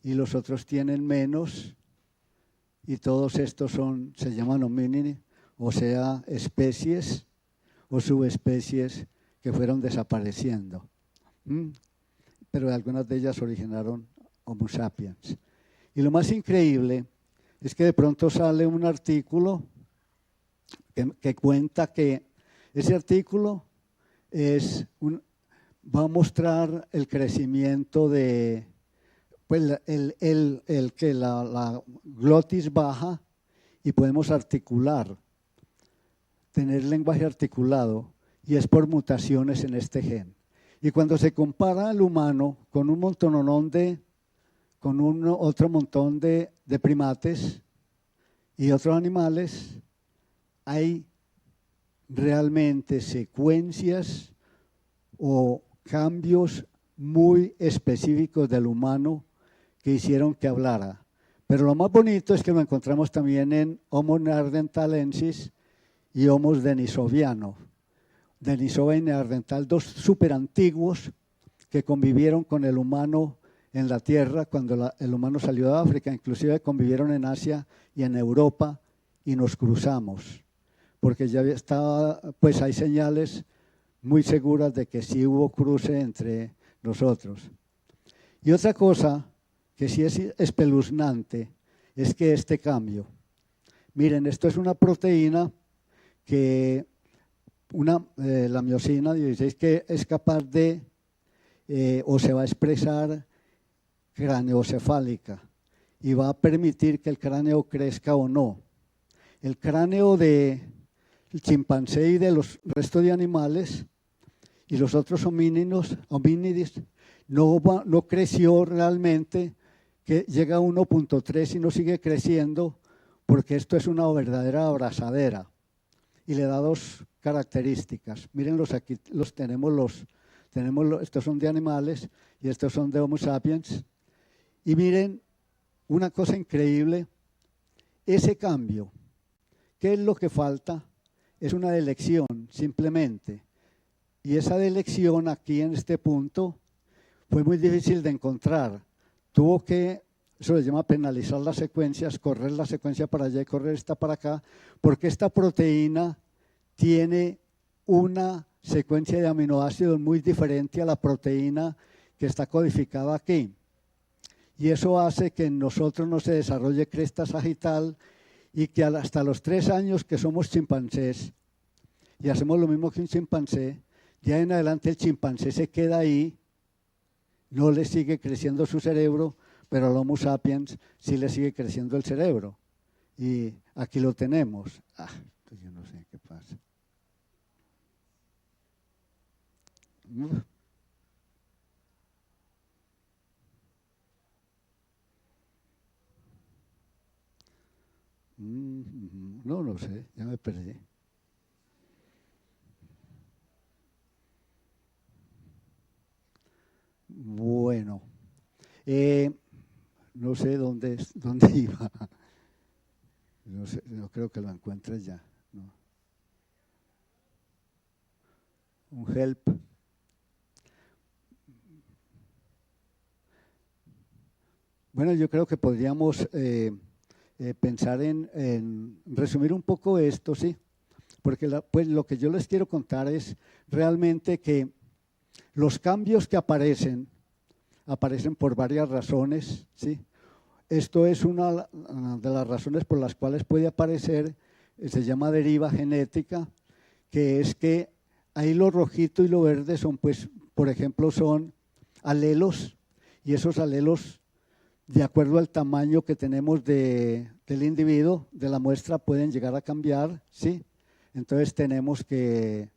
y los otros tienen menos, y todos estos se llaman homínidi, o sea, especies o subespecies que fueron desapareciendo. Pero algunas de ellas originaron Homo sapiens. Y lo más increíble es que de pronto sale un artículo que cuenta que ese artículo va a mostrar el crecimiento de, pues, que la glotis baja y podemos articular, tener lenguaje articulado, y es por mutaciones en este gen. Y cuando se compara al humano con un montononón otro montón de primates y otros animales, hay realmente secuencias o cambios muy específicos del humano que hicieron que hablara. Pero lo más bonito es que lo encontramos también en Homo neanderthalensis y Homo denisoviano. Denisova y neandertal, dos súper antiguos que convivieron con el humano en la Tierra cuando el humano salió de África, inclusive convivieron en Asia y en Europa y nos cruzamos, porque ya estaba, pues hay señales muy seguras de que sí hubo cruce entre nosotros. Y otra cosa que sí es espeluznante es que este cambio, miren, esto es una proteína que, la miosina 16, que es capaz de, o se va a expresar craneocefálica y va a permitir que el cráneo crezca o no. El cráneo del chimpancé y de los restos de animales y los otros homínidos no creció realmente, que llega a 1.3 y no sigue creciendo, porque esto es una verdadera abrazadera y le da dos características. Mírenlos aquí, estos son de animales y estos son de Homo sapiens. Y miren una cosa increíble, ese cambio, ¿qué es lo que falta? Es una elección, simplemente. Y esa elección aquí en este punto fue muy difícil de encontrar. Tuvo que, eso se llama penalizar las secuencias, correr la secuencia para allá y correr esta para acá, porque esta proteína tiene una secuencia de aminoácidos muy diferente a la proteína que está codificada aquí. Y eso hace que en nosotros no se desarrolle cresta sagital y que hasta los 3 años que somos chimpancés y hacemos lo mismo que un chimpancé, de ahí en adelante el chimpancé se queda ahí, no le sigue creciendo su cerebro, pero al Homo sapiens sí le sigue creciendo el cerebro. Y aquí lo tenemos. Pues yo no sé qué pasa. No sé, ya me perdí. Bueno, no sé dónde iba. No sé, no creo que lo encuentres ya. No. Un help. Bueno, yo creo que podríamos pensar en resumir un poco esto, ¿sí? Porque pues lo que yo les quiero contar es realmente que los cambios que aparecen por varias razones, ¿sí? Esto es una de las razones por las cuales puede aparecer, se llama deriva genética, que es que ahí lo rojito y lo verde son, pues, por ejemplo, son alelos, y esos alelos, de acuerdo al tamaño que tenemos del individuo, de la muestra, pueden llegar a cambiar, ¿sí? Entonces tenemos que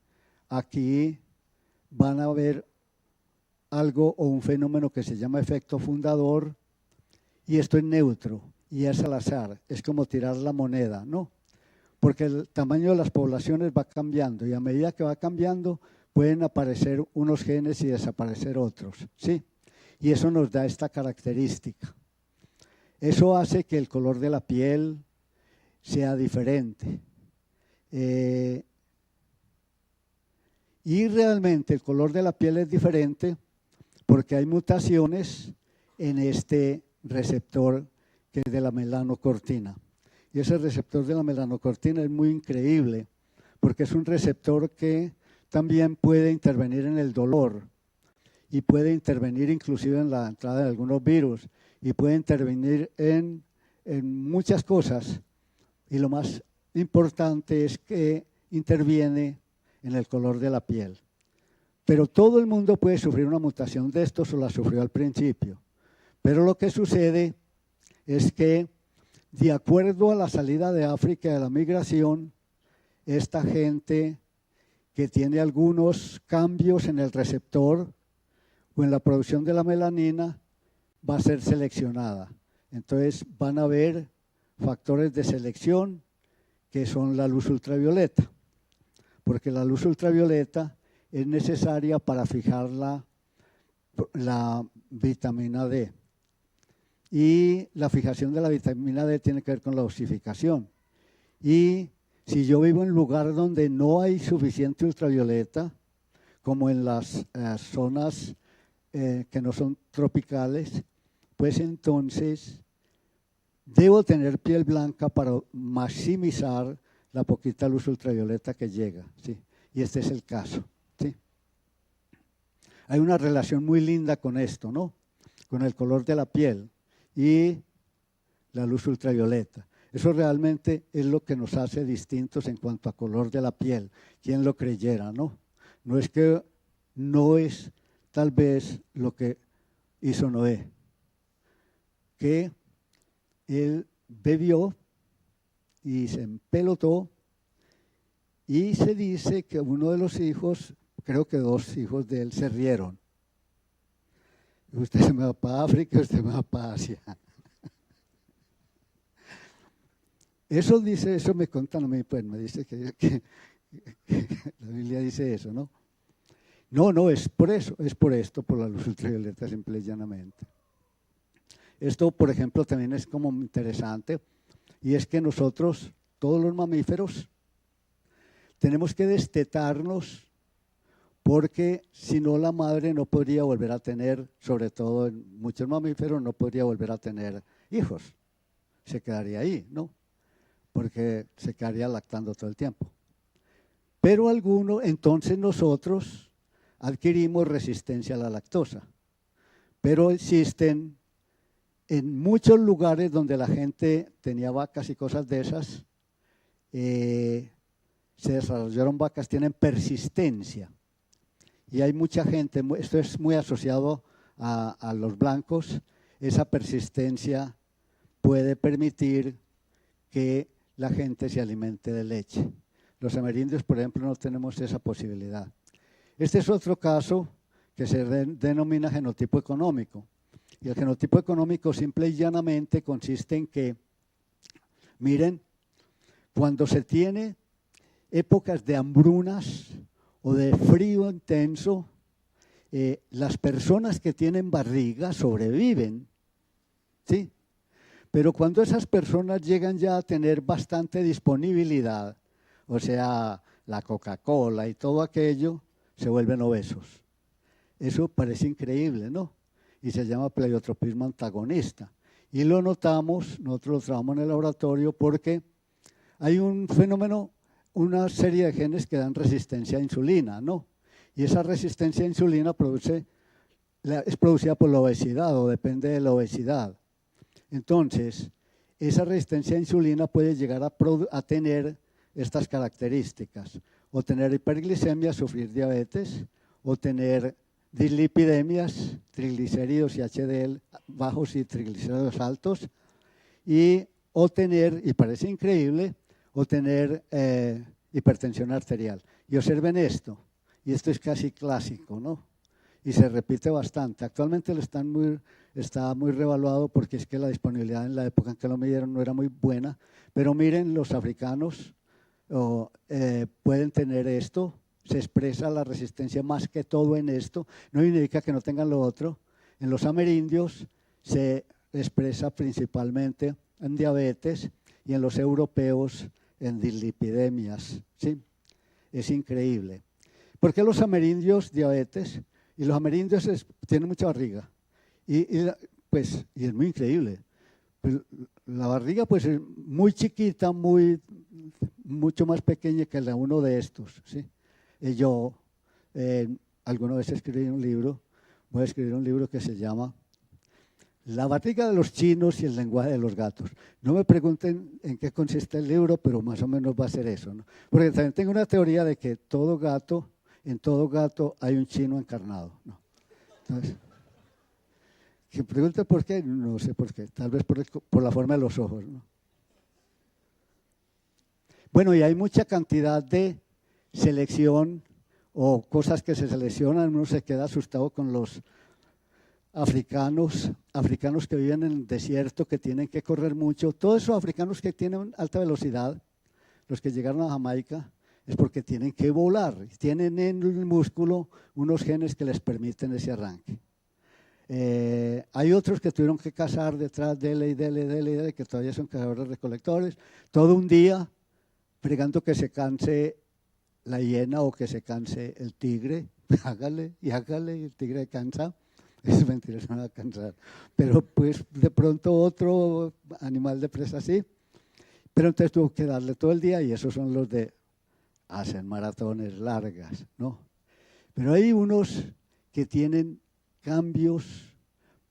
aquí van a ver algo o un fenómeno que se llama efecto fundador, y esto es neutro y es al azar, es como tirar la moneda, ¿no? Porque el tamaño de las poblaciones va cambiando y a medida que va cambiando pueden aparecer unos genes y desaparecer otros, ¿sí? Y eso nos da esta característica. Eso hace que el color de la piel sea diferente. Y realmente el color de la piel es diferente porque hay mutaciones en este receptor que es de la melanocortina. Y ese receptor de la melanocortina es muy increíble porque es un receptor que también puede intervenir en el dolor y puede intervenir inclusive en la entrada de algunos virus y puede intervenir en muchas cosas. Y lo más importante es que interviene en el color de la piel. Pero todo el mundo puede sufrir una mutación de estos o la sufrió al principio. Pero lo que sucede es que, de acuerdo a la salida de África de la migración, esta gente que tiene algunos cambios en el receptor o en la producción de la melanina va a ser seleccionada. Entonces van a haber factores de selección que son la luz ultravioleta, porque la luz ultravioleta es necesaria para fijar la vitamina D. Y la fijación de la vitamina D tiene que ver con la osificación. Y si yo vivo en un lugar donde no hay suficiente ultravioleta, como en las zonas que no son tropicales, pues entonces debo tener piel blanca para maximizar la poquita luz ultravioleta que llega, ¿sí? Y este es el caso, ¿sí? Hay una relación muy linda con esto, ¿no? Con el color de la piel y la luz ultravioleta. Eso realmente es lo que nos hace distintos en cuanto a color de la piel. ¿Quién lo creyera, no? No es tal vez lo que hizo Noé, que él bebió y se empelotó y se dice que uno de los hijos, creo que 2 hijos de él, se rieron. Usted se me va para África, usted me va para Asia. Eso me contan a mí, pues me dice que la Biblia dice eso, ¿no? No, es por eso, es por esto, por la luz ultravioleta, simple y llanamente. Esto, por ejemplo, también es como interesante, y es que nosotros, todos los mamíferos, tenemos que destetarnos porque si no la madre no podría volver a tener, sobre todo en muchos mamíferos, no podría volver a tener hijos. Se quedaría ahí, ¿no? Porque se quedaría lactando todo el tiempo. Pero algunos, entonces nosotros adquirimos resistencia a la lactosa. Pero existen en muchos lugares donde la gente tenía vacas y cosas de esas, se desarrollaron vacas, tienen persistencia. Y hay mucha gente, esto es muy asociado a los blancos, esa persistencia puede permitir que la gente se alimente de leche. Los amerindios, por ejemplo, no tenemos esa posibilidad. Este es otro caso que se denomina genotipo económico. Y el genotipo económico simple y llanamente consiste en que, miren, cuando se tiene épocas de hambrunas o de frío intenso, las personas que tienen barriga sobreviven, ¿sí? Pero cuando esas personas llegan ya a tener bastante disponibilidad, o sea, la Coca-Cola y todo aquello, se vuelven obesos. Eso parece increíble, ¿no? Y se llama pleiotropismo antagonista. Y lo notamos, nosotros lo trabajamos en el laboratorio porque hay un fenómeno, una serie de genes que dan resistencia a insulina, ¿no? Y esa resistencia a insulina es producida por la obesidad o depende de la obesidad. Entonces, esa resistencia a insulina puede llegar a tener estas características, o tener hiperglicemia, sufrir diabetes, o tener dislipidemias, triglicéridos y HDL bajos y triglicéridos altos, o tener, y parece increíble, o tener hipertensión arterial. Y observen esto, y esto es casi clásico, ¿no? Y se repite bastante. Actualmente está muy revaluado porque es que la disponibilidad en la época en que lo midieron no era muy buena, pero miren, los africanos pueden tener esto, se expresa la resistencia más que todo en esto, no indica que no tengan lo otro. En los amerindios se expresa principalmente en diabetes y en los europeos en dislipidemias, ¿sí? Es increíble. ¿Por qué los amerindios diabetes? Y los amerindios tienen mucha barriga. Y es muy increíble. Pues, la barriga pues es muy chiquita, mucho más pequeña que la de uno de estos, ¿sí? Y yo alguna vez escribí un libro, voy a escribir un libro que se llama La barriga de los chinos y el lenguaje de los gatos. No me pregunten en qué consiste el libro, pero más o menos va a ser eso, ¿no? Porque también tengo una teoría de que en todo gato hay un chino encarnado, ¿no? Entonces, que pregunta por qué, no sé por qué, tal vez por la forma de los ojos, ¿no? Bueno, y hay mucha cantidad de selección o cosas que se seleccionan, uno se queda asustado con los africanos que viven en el desierto, que tienen que correr mucho. Todos esos africanos que tienen alta velocidad, los que llegaron a Jamaica, es porque tienen que volar, tienen en el músculo unos genes que les permiten ese arranque. Hay otros que tuvieron que cazar detrás de él, que todavía son cazadores recolectores, todo un día fregando que se canse la hiena o que se canse el tigre, hágale, y el tigre cansa. Es mentira, no va a cansar. Pero pues de pronto otro animal de presa así. Pero entonces tuvo que darle todo el día y esos son los de hacen maratones largas, ¿no? Pero hay unos que tienen cambios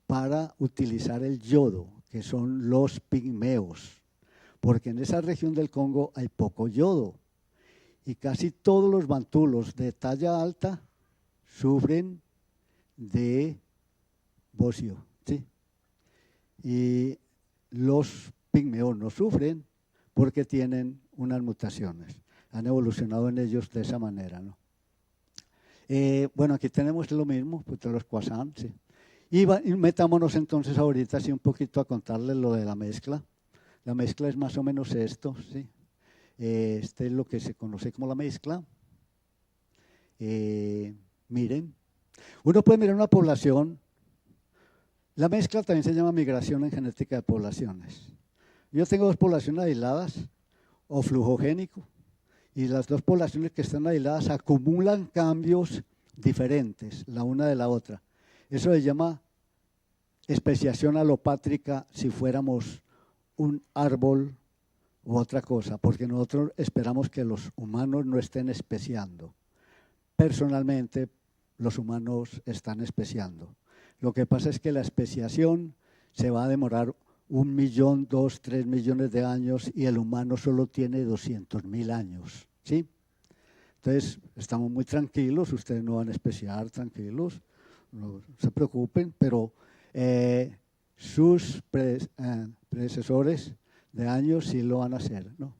para utilizar el yodo, que son los pigmeos, porque en esa región del Congo hay poco yodo y casi todos los bantulos de talla alta sufren de bocio, ¿sí? Y los pigmeos no sufren porque tienen unas mutaciones, han evolucionado en ellos de esa manera, ¿no? Bueno, aquí tenemos lo mismo, pues de los croissants, ¿sí? Y metámonos entonces ahorita así un poquito a contarles lo de la mezcla. La mezcla es más o menos esto, ¿sí? Este es lo que se conoce como la mezcla. Miren, uno puede mirar una población, La mezcla también se llama migración en genética de poblaciones. Yo tengo dos poblaciones aisladas o flujogénico, y las dos poblaciones que están aisladas acumulan cambios diferentes la una de la otra. Eso se llama especiación alopátrica si fuéramos un árbol u otra cosa, porque nosotros esperamos que los humanos no estén especiando. Personalmente, los humanos están especiando. Lo que pasa es que la especiación se va a demorar 1 millón, 2, 3 millones de años y el humano solo tiene 200.000 años, ¿sí? Entonces, estamos muy tranquilos, ustedes no van a especiar, tranquilos, no se preocupen, pero sus predecesores de años sí lo van a hacer, ¿no?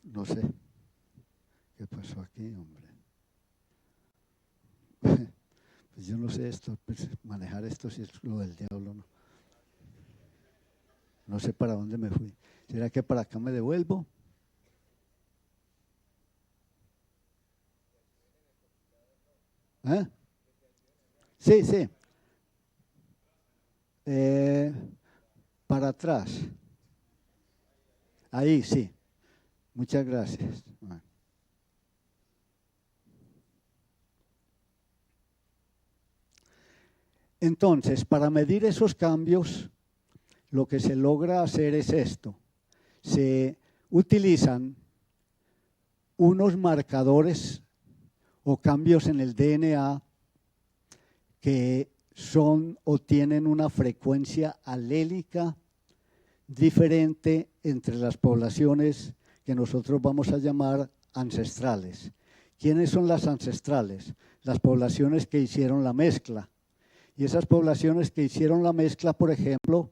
No sé qué pasó aquí, hombre. Pues yo no sé esto, pues manejar esto si es lo del diablo, ¿no? No sé para dónde me fui. ¿Será que para acá me devuelvo? ¿Eh? Sí, sí. Para atrás. Ahí, sí. Muchas gracias. Entonces, para medir esos cambios, lo que se logra hacer es esto. Se utilizan unos marcadores o cambios en el DNA que son o tienen una frecuencia alélica diferente entre las poblaciones que nosotros vamos a llamar ancestrales. ¿Quiénes son las ancestrales? Las poblaciones que hicieron la mezcla. Y esas poblaciones que hicieron la mezcla, por ejemplo,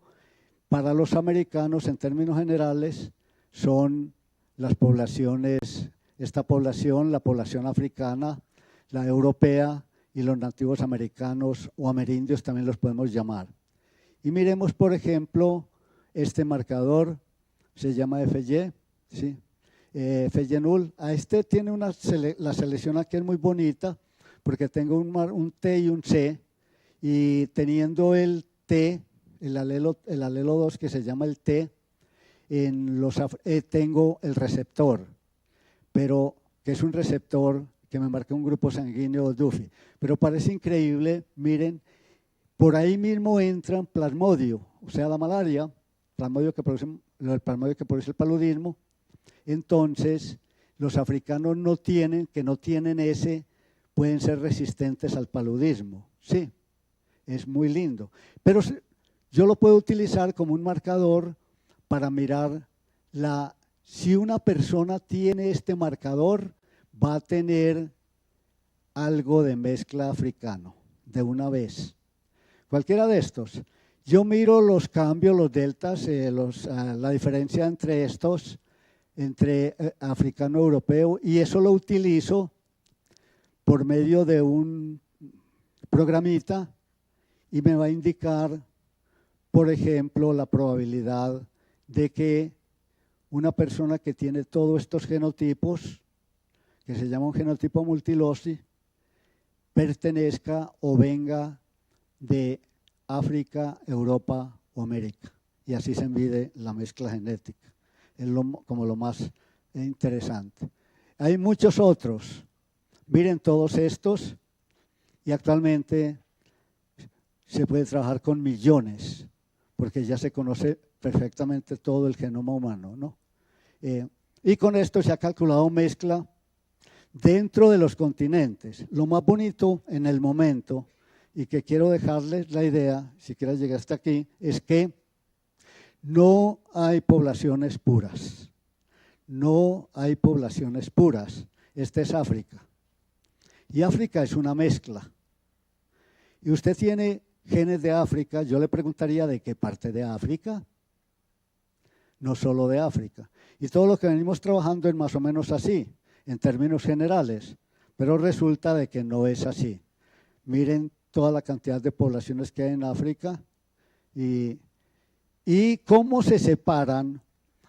para los americanos en términos generales, son las poblaciones, esta población, la población africana, la europea y los nativos americanos o amerindios también los podemos llamar. Y miremos, por ejemplo, este marcador se llama FY, ¿sí? FY null. A este tiene la selección aquí es muy bonita porque tengo un T y un C, y teniendo el T, el alelo 2 que se llama el T, tengo el receptor, pero que es un receptor que me marca un grupo sanguíneo Duffy. Pero parece increíble, miren, por ahí mismo entran plasmodio, o sea, la malaria, el plasmodio que produce el paludismo. Entonces, los africanos que no tienen ese, pueden ser resistentes al paludismo. Sí, es muy lindo. Pero yo lo puedo utilizar como un marcador para mirar si una persona tiene este marcador, va a tener algo de mezcla africano, de una vez. Cualquiera de estos. Yo miro los cambios, los deltas, la diferencia entre estos, entre africano y europeo, y eso lo utilizo por medio de un programita y me va a indicar, por ejemplo, la probabilidad de que una persona que tiene todos estos genotipos, que se llama un genotipo multiloci, pertenezca o venga de África, Europa o América. Y así se mide la mezcla genética. Es como lo más interesante. Hay muchos otros. Miren todos estos y actualmente se puede trabajar con millones porque ya se conoce perfectamente todo el genoma humano, ¿no? Y con esto se ha calculado mezcla dentro de los continentes. Lo más bonito en el momento, y que quiero dejarles la idea, si quieres llegar hasta aquí, es que no hay poblaciones puras. No hay poblaciones puras. Esta es África. Y África es una mezcla. Y usted tiene genes de África, yo le preguntaría de qué parte de África. No solo de África. Y todo lo que venimos trabajando es más o menos así, en términos generales, pero resulta de que no es así. Miren toda la cantidad de poblaciones que hay en África y ¿Y cómo se separan?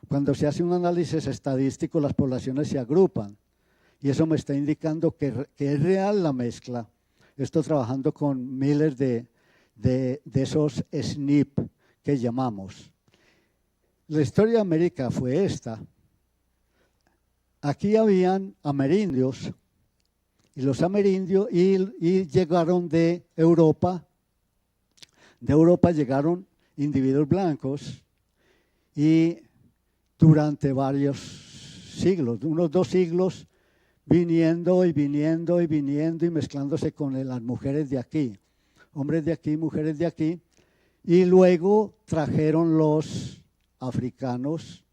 Cuando se hace un análisis estadístico, las poblaciones se agrupan. Y eso me está indicando que es real la mezcla. Estoy trabajando con miles de esos SNP que llamamos. La historia de América fue esta. Aquí habían amerindios, y los amerindios y llegaron de Europa. De Europa llegaron individuos blancos y durante varios siglos, unos 2 siglos, viniendo y mezclándose con las mujeres de aquí, hombres de aquí, mujeres de aquí, y luego trajeron los africanos,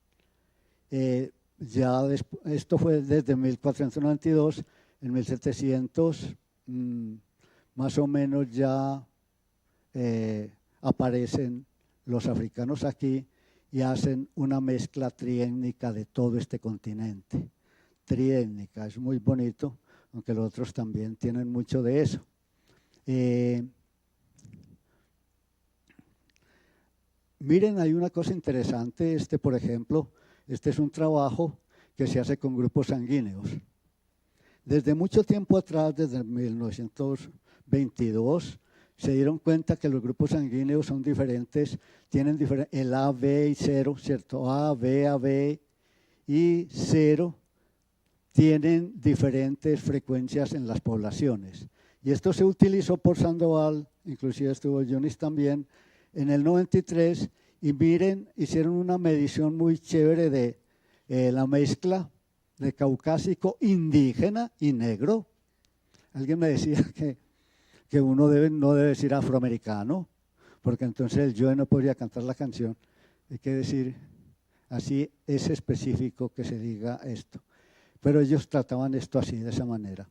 esto fue desde 1492, en 1700 más o menos ya aparecen los africanos aquí y hacen una mezcla triétnica de todo este continente. Triétnica, es muy bonito, aunque los otros también tienen mucho de eso. Miren, hay una cosa interesante, por ejemplo, este es un trabajo que se hace con grupos sanguíneos. Desde mucho tiempo atrás, desde 1922, se dieron cuenta que los grupos sanguíneos son diferentes, tienen el A, B y 0, ¿cierto? A, B y 0 tienen diferentes frecuencias en las poblaciones. Y esto se utilizó por Sandoval, inclusive estuvo Yunis también, en el 93, y miren, hicieron una medición muy chévere de la mezcla de caucásico, indígena y negro. Alguien me decía que uno no debe decir afroamericano, porque entonces yo no podría cantar la canción. Hay que decir, así es específico que se diga esto. Pero ellos trataban esto así, de esa manera.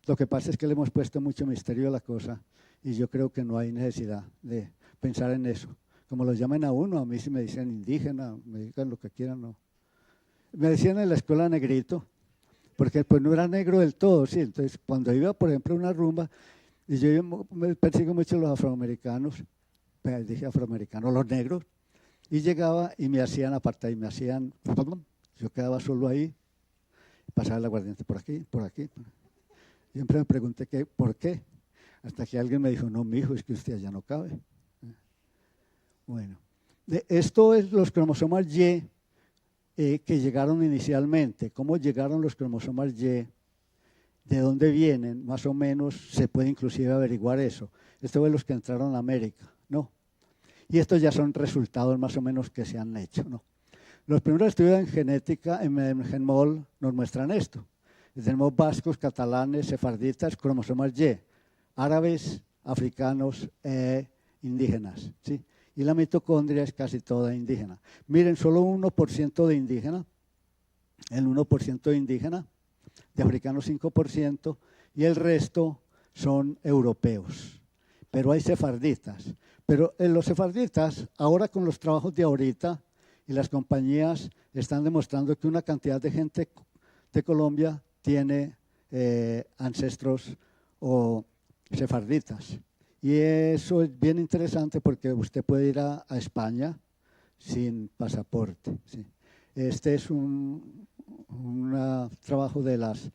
Lo que pasa es que le hemos puesto mucho misterio a la cosa y yo creo que no hay necesidad de pensar en eso. Como lo llamen a uno, a mí si me dicen indígena, me digan lo que quieran, no. Me decían en la escuela negrito, porque pues no era negro del todo, sí. Entonces, cuando iba, por ejemplo, a una rumba, y yo me persigo mucho los afroamericanos, dije afroamericanos, los negros, y llegaba y me hacían apartar, y me hacían, yo quedaba solo ahí, pasaba el aguardiente por aquí, por aquí. Siempre me pregunté por qué, hasta que alguien me dijo, no, mijo, es que usted allá no cabe. Bueno, esto es los cromosomas Y que llegaron inicialmente. ¿Cómo llegaron los cromosomas Y? ¿De dónde vienen? Más o menos se puede inclusive averiguar eso. Esto fue los que entraron a América, ¿no? Y estos ya son resultados más o menos que se han hecho, ¿no? Los primeros estudios en genética en Genmol nos muestran esto. Tenemos vascos, catalanes, sefarditas, cromosomas Y, árabes, africanos e indígenas, ¿sí? Y la mitocondria es casi toda indígena. Miren, solo 1% de indígena, el 1% de indígena, de africanos 5%, y el resto son europeos. Pero hay sefarditas. Pero en los sefarditas, ahora con los trabajos de ahorita, y las compañías están demostrando que una cantidad de gente de Colombia tiene ancestros o sefarditas. Y eso es bien interesante porque usted puede ir a España sin pasaporte, ¿sí? Este es un trabajo de las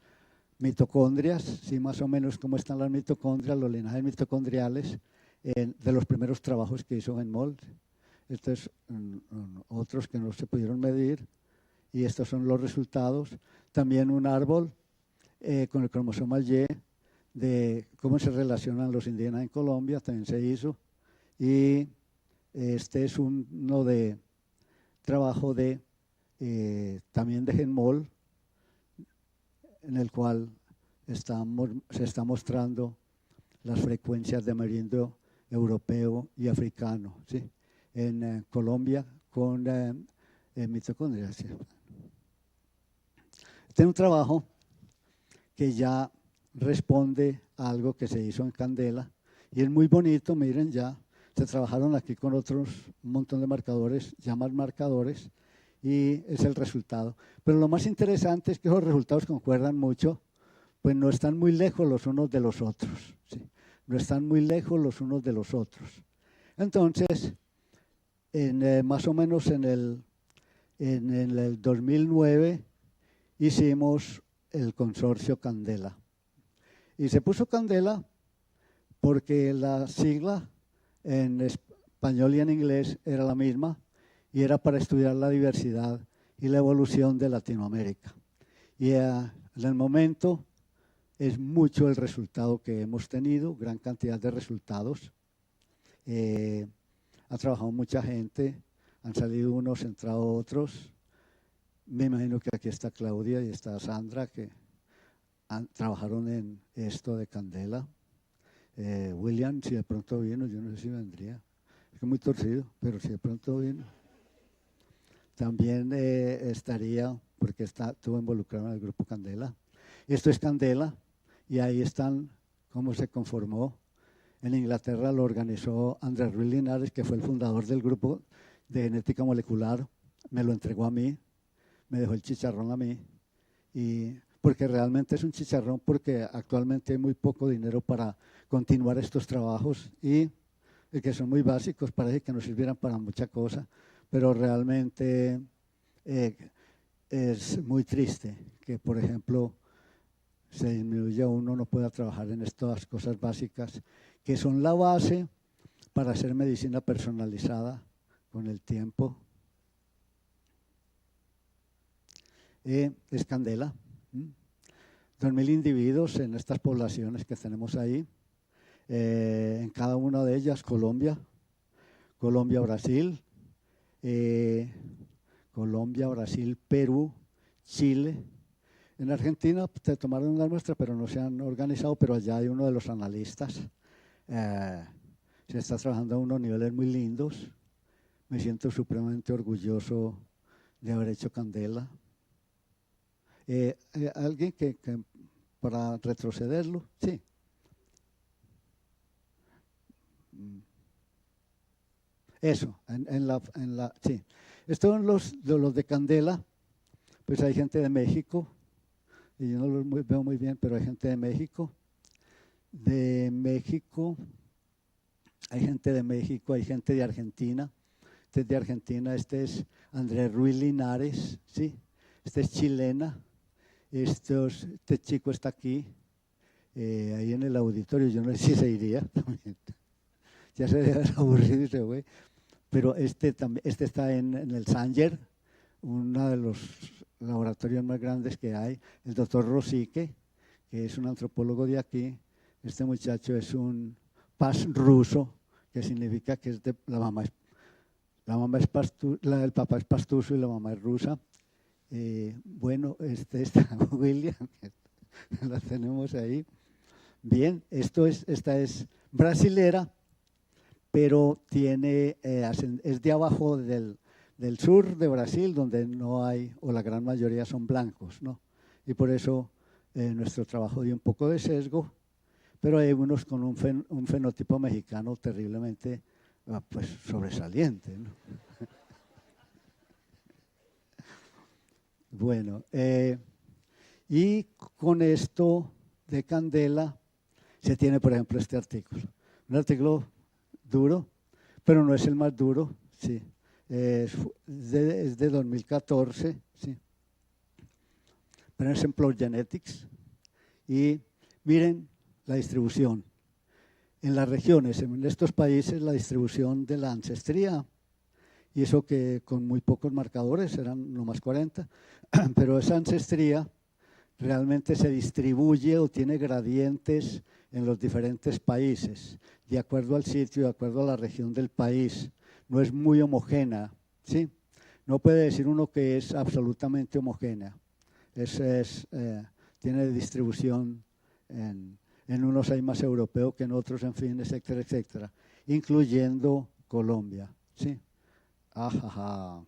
mitocondrias, ¿sí? Más o menos cómo están las mitocondrias, los linajes mitocondriales, de los primeros trabajos que hizo Genmol. Estos otros que no se pudieron medir y estos son los resultados. También un árbol con el cromosoma Y de cómo se relacionan los indígenas en Colombia, también se hizo. Y este es uno de trabajo también de Genmol, en el cual se está mostrando las frecuencias de amerindio europeo y africano, ¿sí? En Colombia con mitocondrias. ¿Sí? Este es un trabajo que ya responde a algo que se hizo en Candela y es muy bonito, miren, ya se trabajaron aquí con un montón de marcadores, ya más marcadores, y es el resultado. Pero lo más interesante es que los resultados concuerdan mucho, pues no están muy lejos los unos de los otros, ¿sí? No están muy lejos los unos de los otros. Entonces, más o menos en el 2009 hicimos el consorcio Candela. Y se puso Candela porque la sigla en español y en inglés era la misma y era para estudiar la diversidad y la evolución de Latinoamérica. Y en el momento es mucho el resultado que hemos tenido, gran cantidad de resultados. Ha trabajado mucha gente, han salido unos, entrado otros. Me imagino que aquí está Claudia y está Sandra, que trabajaron en esto de Candela. William, si de pronto vino, yo no sé si vendría. Es que muy torcido, pero si de pronto vino. También estaría, porque estuvo involucrado en el grupo Candela. Esto es Candela, y ahí están cómo se conformó. En Inglaterra lo organizó Andrés Ruiz Linares, que fue el fundador del grupo de genética molecular. Me lo entregó a mí, me dejó el chicharrón a mí, y porque realmente es un chicharrón, porque actualmente hay muy poco dinero para continuar estos trabajos y que son muy básicos, parece que no sirvieran para mucha cosa, pero realmente es muy triste que, por ejemplo, se disminuya uno, no pueda trabajar en estas cosas básicas que son la base para hacer medicina personalizada con el tiempo. Es Candela. 2.000 individuos en estas poblaciones que tenemos ahí. En cada una de ellas, Colombia, Brasil, Perú, Chile. En Argentina te tomaron una muestra, pero no se han organizado, pero allá hay uno de los analistas. Se está trabajando a unos niveles muy lindos. Me siento supremamente orgulloso de haber hecho Candela. ¿Alguien que para retrocederlo? Sí. Eso, sí. Estos son los de Candela, pues hay gente de México, y yo no los veo muy bien, pero hay gente de México. Hay gente de México, hay gente de Argentina. Este es de Argentina, este es Andrés Ruiz Linares, ¿sí? Este es chilena. Este chico está aquí, ahí en el auditorio, yo no sé si se iría también. Ya se deja aburrido y se fue. Pero este está en el Sanger, uno de los laboratorios más grandes que hay. El doctor Rosique, que es un antropólogo de aquí. Este muchacho es un Paz ruso, que significa que es el papá es pastuso y la mamá es rusa. Bueno, está William, la tenemos ahí. Bien, esta es brasilera, pero es de abajo del sur de Brasil, donde no hay, o la gran mayoría son blancos, ¿no? Y por eso nuestro trabajo dio un poco de sesgo, pero hay unos con un fenotipo mexicano terriblemente pues, sobresaliente, ¿no? Bueno, y con esto de Candela se tiene, por ejemplo, este artículo. Un artículo duro, pero no es el más duro, sí. Es de 2014, sí. Exemplar Genetics. Y miren la distribución. En las regiones, en estos países, la distribución de la ancestría, y eso que con muy pocos marcadores, eran nomás 40, pero esa ancestría realmente se distribuye o tiene gradientes en los diferentes países, de acuerdo al sitio, de acuerdo a la región del país. No es muy homogénea, ¿sí? No puede decir uno que es absolutamente homogénea. Tiene distribución, en unos hay más europeo que en otros, en fin, etcétera, etcétera, incluyendo Colombia, ¿sí? Ajaja.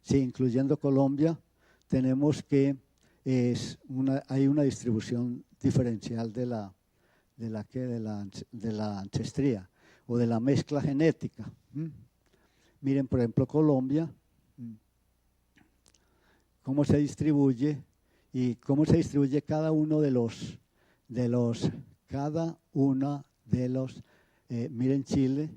Sí, incluyendo Colombia, tenemos que hay una distribución diferencial de la ancestría o de la mezcla genética. Miren, por ejemplo, Colombia, cómo se distribuye y cómo se distribuye cada uno de cada una de los, miren Chile,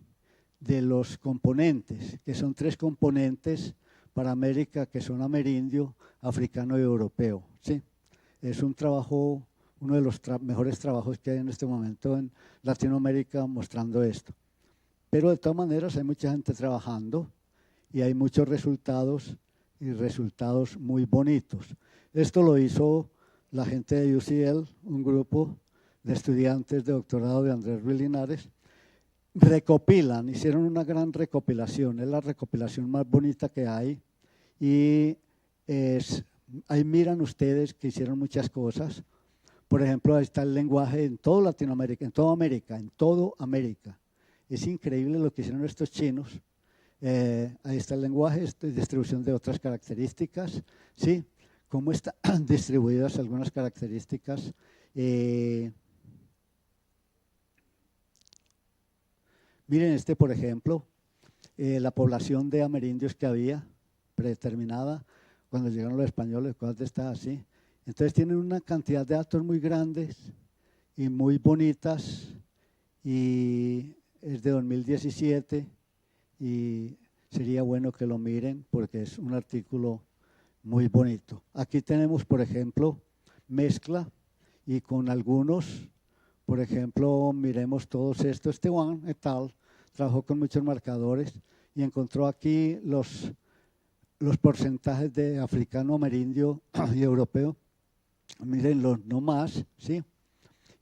de los componentes, que son 3 componentes para América, que son amerindio, africano y europeo. ¿Sí? Es un trabajo, uno de los mejores trabajos que hay en este momento en Latinoamérica mostrando esto. Pero de todas maneras hay mucha gente trabajando y hay muchos resultados y resultados muy bonitos. Esto lo hizo la gente de UCL, un grupo de estudiantes de doctorado de Andrés Ruiz Linares. Recopilan, hicieron una gran recopilación, es la recopilación más bonita que hay y ahí miran ustedes que hicieron muchas cosas. Por ejemplo, ahí está el lenguaje en toda Latinoamérica, en toda América. Es increíble lo que hicieron estos chinos. Ahí está el lenguaje, distribución de otras características, ¿sí? Cómo están distribuidas algunas características. Miren por ejemplo, la población de amerindios que había, predeterminada, cuando llegaron los españoles, cuando está así. Entonces tienen una cantidad de datos muy grandes y muy bonitas, y es de 2017, y sería bueno que lo miren porque es un artículo muy bonito. Aquí tenemos, por ejemplo, mezcla, y con algunos, por ejemplo, miremos todos estos. Wang et al. Trabajó con muchos marcadores y encontró aquí los porcentajes de africano, amerindio y europeo. Mírenlos nomás, ¿sí?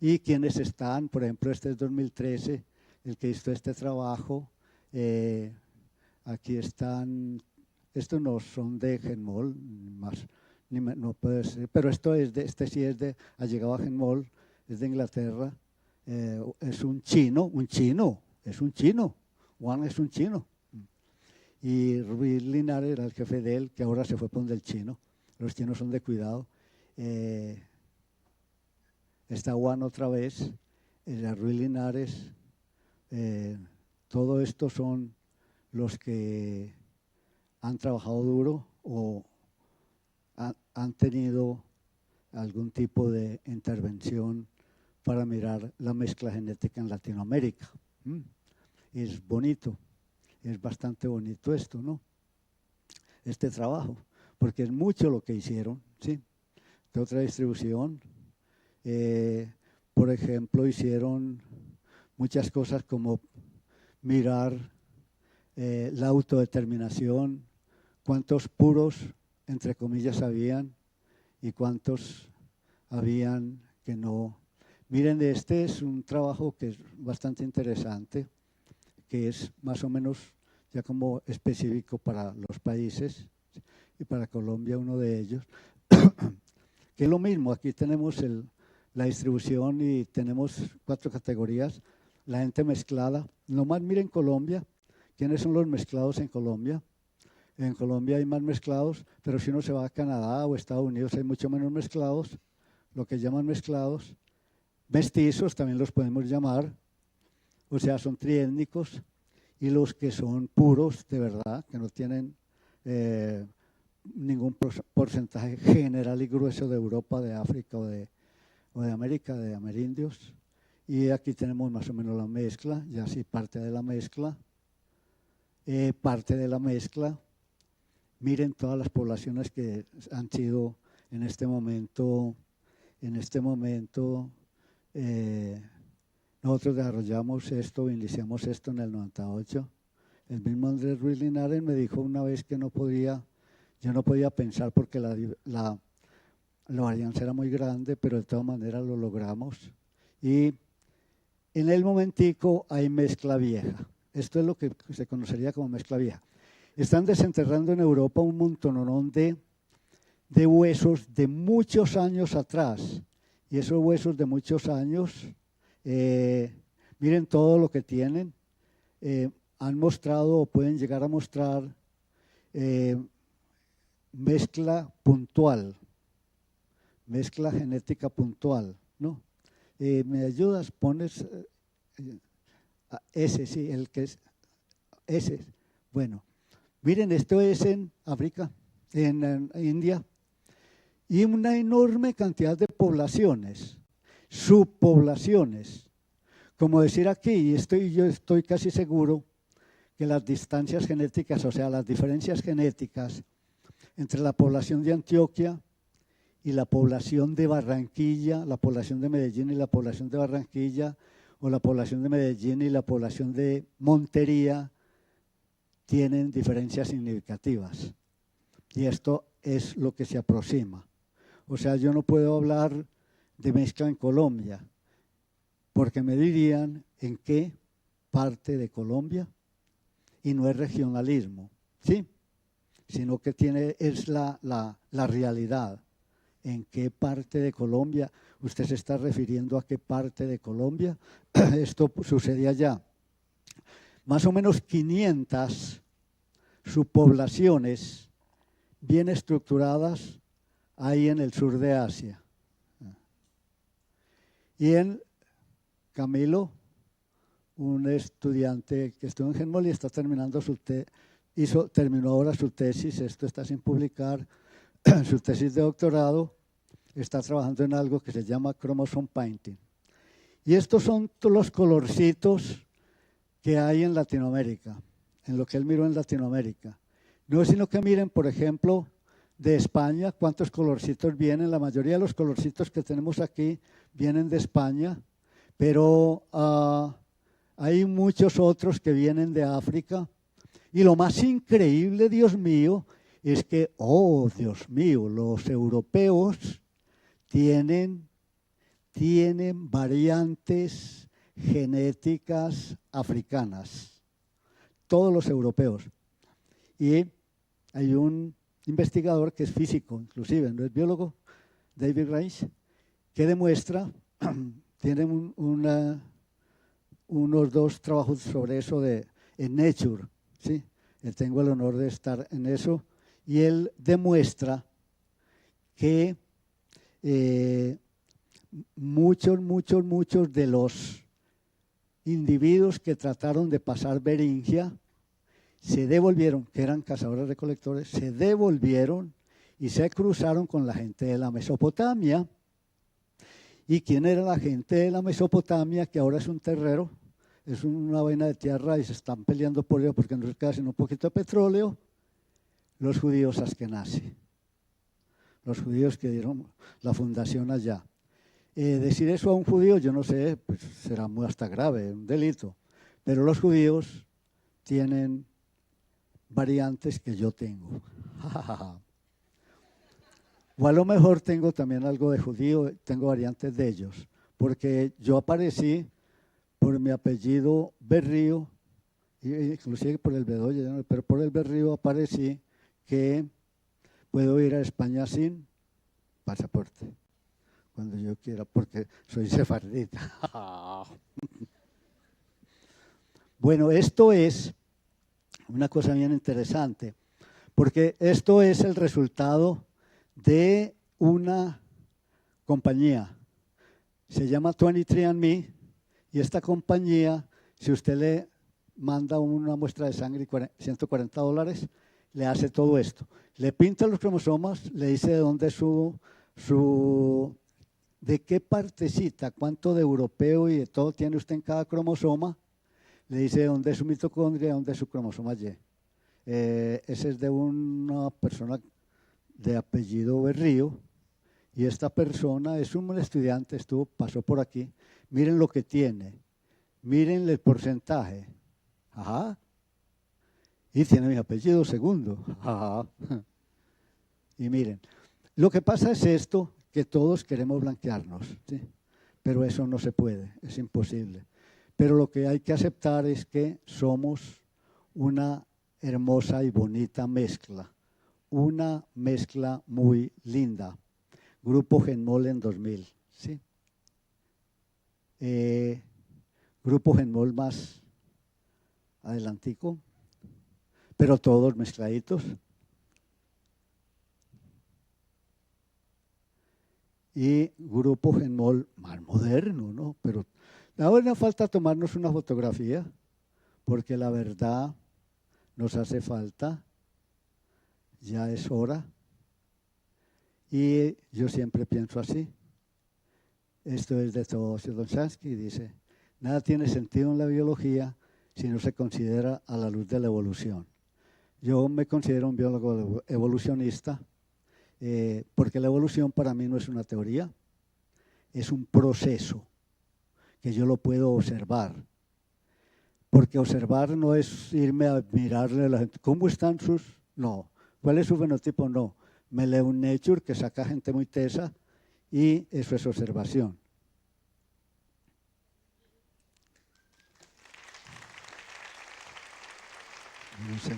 Y quienes están, por ejemplo, este es 2013, el que hizo este trabajo. Aquí están, estos no son de Genmol, más, no puede ser, pero esto es este sí es de, ha llegado a Genmol, es de Inglaterra, es un chino, Juan es un chino. Y Ruiz Linares era el jefe de él, que ahora se fue por donde el chino. Los chinos son de cuidado. Está Juan otra vez, Ruiz Linares. Todo esto son los que han trabajado duro o han tenido algún tipo de intervención para mirar la mezcla genética en Latinoamérica. Es bonito, es bastante bonito esto, ¿no? Este trabajo, porque es mucho lo que hicieron, ¿sí? De otra distribución, por ejemplo, hicieron muchas cosas como mirar la autodeterminación, cuántos puros, entre comillas, habían y cuántos habían que no. Miren, este es un trabajo que es bastante interesante, que es más o menos ya como específico para los países, y para Colombia uno de ellos, que es lo mismo. Aquí tenemos la distribución y tenemos 4 categorías. La gente mezclada, nomás miren Colombia, ¿quiénes son los mezclados en Colombia? En Colombia hay más mezclados, pero si uno se va a Canadá o Estados Unidos hay mucho menos mezclados, lo que llaman mezclados. Mestizos también los podemos llamar, o sea, son triétnicos, y los que son puros de verdad, que no tienen ningún porcentaje general y grueso de Europa, de África o de América, de amerindios. Y aquí tenemos más o menos la mezcla, ya sí, parte de la mezcla. Miren todas las poblaciones que han sido en este momento, nosotros desarrollamos esto, iniciamos esto en el 98. El mismo Andrés Ruiz Linares me dijo una vez que yo no podía pensar porque la varianza era muy grande, pero de todas maneras lo logramos. Y en el momentico hay mezcla vieja. Esto es lo que se conocería como mezcla vieja. Están desenterrando en Europa un montononón de huesos de muchos años atrás. Y esos huesos de muchos años, miren todo lo que tienen. Han mostrado o pueden llegar a mostrar mezcla puntual, mezcla genética puntual, ¿no? ¿Me ayudas? Pones ese, sí, el que es ese. Bueno, miren, esto es en África, en India, y una enorme cantidad de poblaciones. subpoblaciones. Como decir aquí, y yo estoy casi seguro que las distancias genéticas, o sea, las diferencias genéticas entre la población de Antioquia y la población de Barranquilla, la población de Medellín y la población de Barranquilla, o la población de Medellín y la población de Montería, tienen diferencias significativas. Y esto es lo que se aproxima. O sea, yo no puedo hablar de mezcla en Colombia, porque me dirían en qué parte de Colombia, y no es regionalismo, ¿sí? Sino que es la realidad. ¿En qué parte de Colombia? ¿Usted se está refiriendo a qué parte de Colombia? Esto sucede allá. Más o menos 500 subpoblaciones bien estructuradas ahí en el sur de Asia. Y en Camilo, un estudiante que estuvo en Genmol y está terminando terminó ahora su tesis, esto está sin publicar, su tesis de doctorado, está trabajando en algo que se llama chromosome painting. Y estos son todos los colorcitos que hay en Latinoamérica, en lo que él miró en Latinoamérica. No es sino que miren, por ejemplo, de España, cuántos colorcitos vienen. La mayoría de los colorcitos que tenemos aquí vienen de España, pero hay muchos otros que vienen de África. Y lo más increíble, Dios mío, es que, oh Dios mío, los europeos tienen variantes genéticas africanas, todos los europeos. Y hay un investigador que es físico, inclusive, no es biólogo, David Reich, que demuestra, tiene unos 2 trabajos sobre eso en Nature, ¿sí? Tengo el honor de estar en eso, y él demuestra que muchos de los individuos que trataron de pasar Beringia se devolvieron, que eran cazadores recolectores, se devolvieron y se cruzaron con la gente de la Mesopotamia. ¿Y quién era la gente de la Mesopotamia, que ahora es un terrero? Es una vaina de tierra y se están peleando por ello porque no se queda sino un poquito de petróleo. Los judíos askenazi, los judíos que dieron la fundación allá. Decir eso a un judío, yo no sé, pues será muy hasta grave, un delito. Pero los judíos tienen variantes que yo tengo. O a lo mejor tengo también algo de judío, tengo variantes de ellos, porque yo aparecí por mi apellido Berrío, inclusive por el Bedoya, pero por el Berrío aparecí que puedo ir a España sin pasaporte, cuando yo quiera, porque soy sefardita. Bueno, esto es una cosa bien interesante, porque esto es el resultado de una compañía. Se llama 23andMe, y esta compañía, si usted le manda una muestra de sangre, $140, le hace todo esto. Le pinta los cromosomas, le dice de dónde de qué partecita, cuánto de europeo y de todo tiene usted en cada cromosoma, le dice de dónde es su mitocondria, de dónde es su cromosoma Y. Ese es de una persona de apellido Berrío, y esta persona es un estudiante, pasó por aquí. Miren lo que tiene, miren el porcentaje. Ajá. Y tiene mi apellido segundo. Ajá. Y miren, lo que pasa es esto, que todos queremos blanquearnos, ¿sí? Pero eso no se puede, es imposible. Pero lo que hay que aceptar es que somos una hermosa y bonita mezcla, una mezcla muy linda. Grupo Genmol en 2000, ¿sí? Grupo Genmol más adelantico, pero todos mezcladitos. Y Grupo Genmol más moderno, ¿no? Pero ahora falta tomarnos una fotografía, porque la verdad nos hace falta, ya es hora. Y yo siempre pienso así, Esto es de Teodosio Domzhansky y dice, nada tiene sentido en la biología si no se considera a la luz de la evolución. Yo me considero un biólogo evolucionista porque la evolución para mí no es una teoría, es un proceso que yo lo puedo observar. Porque observar no es irme a mirarle a la gente, ¿cómo están sus? No. ¿Cuál es su fenotipo? No. Me leo un Nature que saca gente muy tesa y eso es observación. No sé.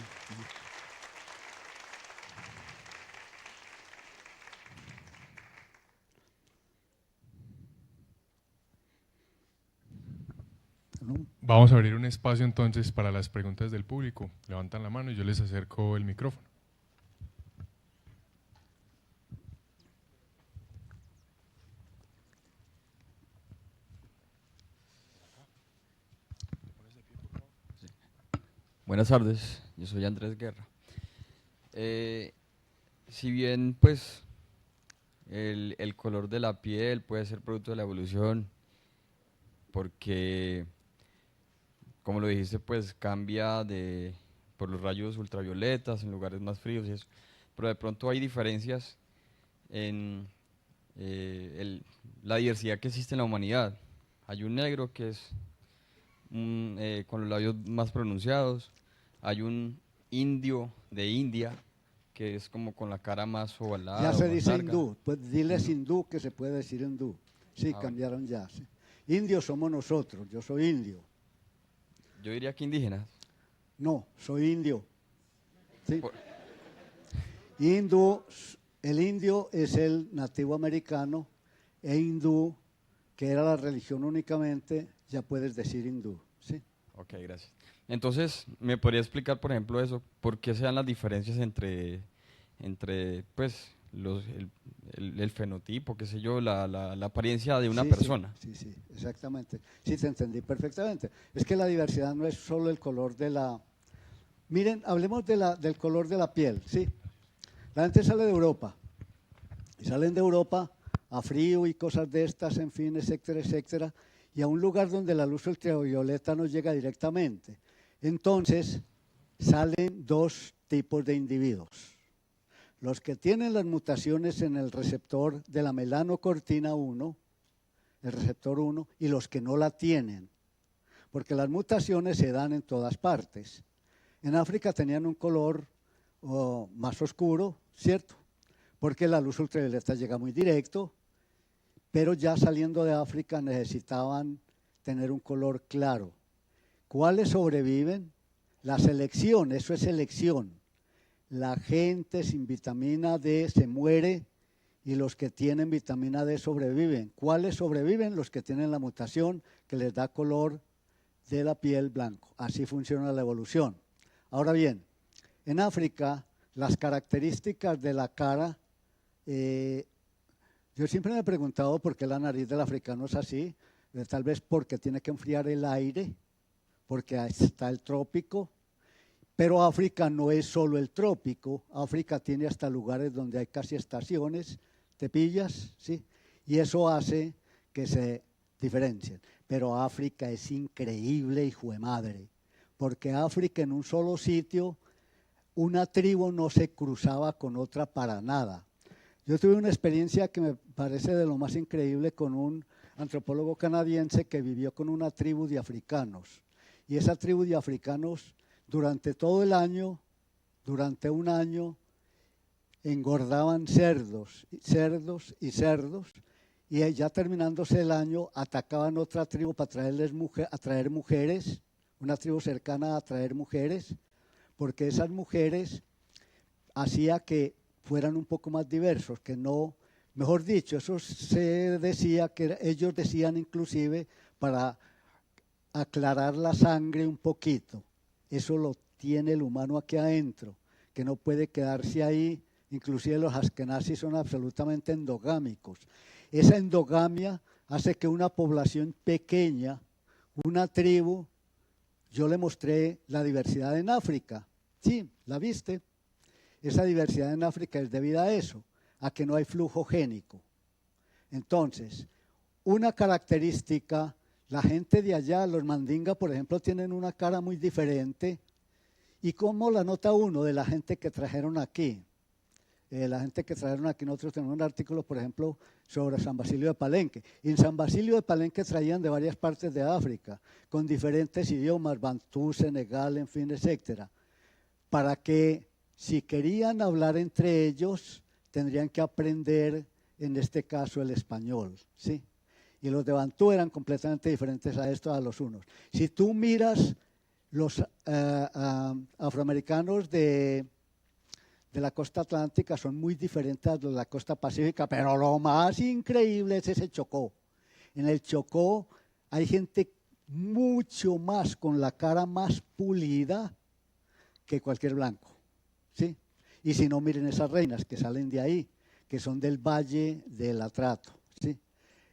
¿No? Vamos a abrir un espacio entonces para las preguntas del público. Levantan la mano y yo les acerco el micrófono. Buenas tardes, yo soy Andrés Guerra. Si bien pues el color de la piel puede ser producto de la evolución, porque como lo dijiste pues cambia por los rayos ultravioletas en lugares más fríos y eso, pero de pronto hay diferencias en la diversidad que existe en la humanidad. Hay un negro que es con los labios más pronunciados, hay un indio de India que es como con la cara más ovalada. Ya se más dice larga. hindú, pues diles hindú que se puede decir hindú. Sí, cambiaron ya. Sí. Indios somos nosotros, yo soy indio. Yo diría que indígenas. No, soy indio. ¿Sí? Por- Hindú, el indio es el nativo americano e hindú, que era la religión únicamente, ya puedes decir hindú. ¿Sí? Ok, gracias. Entonces, ¿me podría explicar, por ejemplo, eso? ¿Por qué se dan las diferencias entre pues, el fenotipo, qué sé yo, la apariencia de una Sí, persona? sí, exactamente. Sí, te entendí perfectamente. Es que la diversidad no es solo el color de la... Miren, hablemos del color de la piel, ¿sí? La gente sale de Europa, y salen de Europa a frío y cosas de estas, en fin, etcétera, etcétera, y a un lugar donde la luz ultravioleta no llega directamente. Entonces, salen dos tipos de individuos. Los que tienen las mutaciones en el receptor de la melanocortina 1, el receptor 1, y los que no la tienen, porque las mutaciones se dan en todas partes. En África tenían un color más oscuro, ¿cierto? Porque la luz ultravioleta llega muy directo, pero ya saliendo de África necesitaban tener un color claro. ¿Cuáles sobreviven? La selección, eso es selección. La gente sin vitamina D se muere y los que tienen vitamina D sobreviven. ¿Cuáles sobreviven? Los que tienen la mutación que les da color de la piel blanco. Así funciona la evolución. Ahora bien, en África las características de la cara, yo siempre me he preguntado por qué la nariz del africano es así, tal vez porque tiene que enfriar el aire, porque está el trópico, pero África no es solo el trópico, África tiene hasta lugares donde hay casi estaciones, ¿te pillas? ¿Sí? Y eso hace que se diferencien. Pero África es increíble, hijo de madre, porque África en un solo sitio, una tribu no se cruzaba con otra para nada. Yo tuve una experiencia que me parece de lo más increíble con un antropólogo canadiense que vivió con una tribu de africanos. Y esa tribu de africanos durante todo el año, durante un año, engordaban cerdos, cerdos y cerdos, y ya terminándose el año atacaban otra tribu para atraer mujeres, una tribu cercana a atraer mujeres, porque esas mujeres hacía que fueran un poco más diversos, que no, mejor dicho, eso se decía que ellos decían inclusive para aclarar la sangre un poquito. Eso lo tiene el humano aquí adentro, que no puede quedarse ahí. Inclusive los askenazis son absolutamente endogámicos. Esa endogamia hace que una población pequeña, una tribu, yo le mostré la diversidad en África. Sí, ¿la viste? Esa diversidad en África es debida a eso, a que no hay flujo génico. Entonces, una característica, la gente de allá, los mandinga, por ejemplo, tienen una cara muy diferente. ¿Y cómo la nota uno de la gente que trajeron aquí? La gente que trajeron aquí, nosotros tenemos un artículo, por ejemplo, sobre San Basilio de Palenque. Y en San Basilio de Palenque traían de varias partes de África, con diferentes idiomas, bantú, senegal, en fin, etcétera, para que si querían hablar entre ellos, tendrían que aprender, en este caso, el español, ¿sí? Y los de bantú eran completamente diferentes a estos, a los unos. Si tú miras los afroamericanos de la costa atlántica son muy diferentes a los de la costa pacífica, pero lo más increíble es ese Chocó. En el Chocó hay gente mucho más, con la cara más pulida que cualquier blanco, ¿sí? Y si no, miren esas reinas que salen de ahí, que son del Valle del Atrato, ¿sí?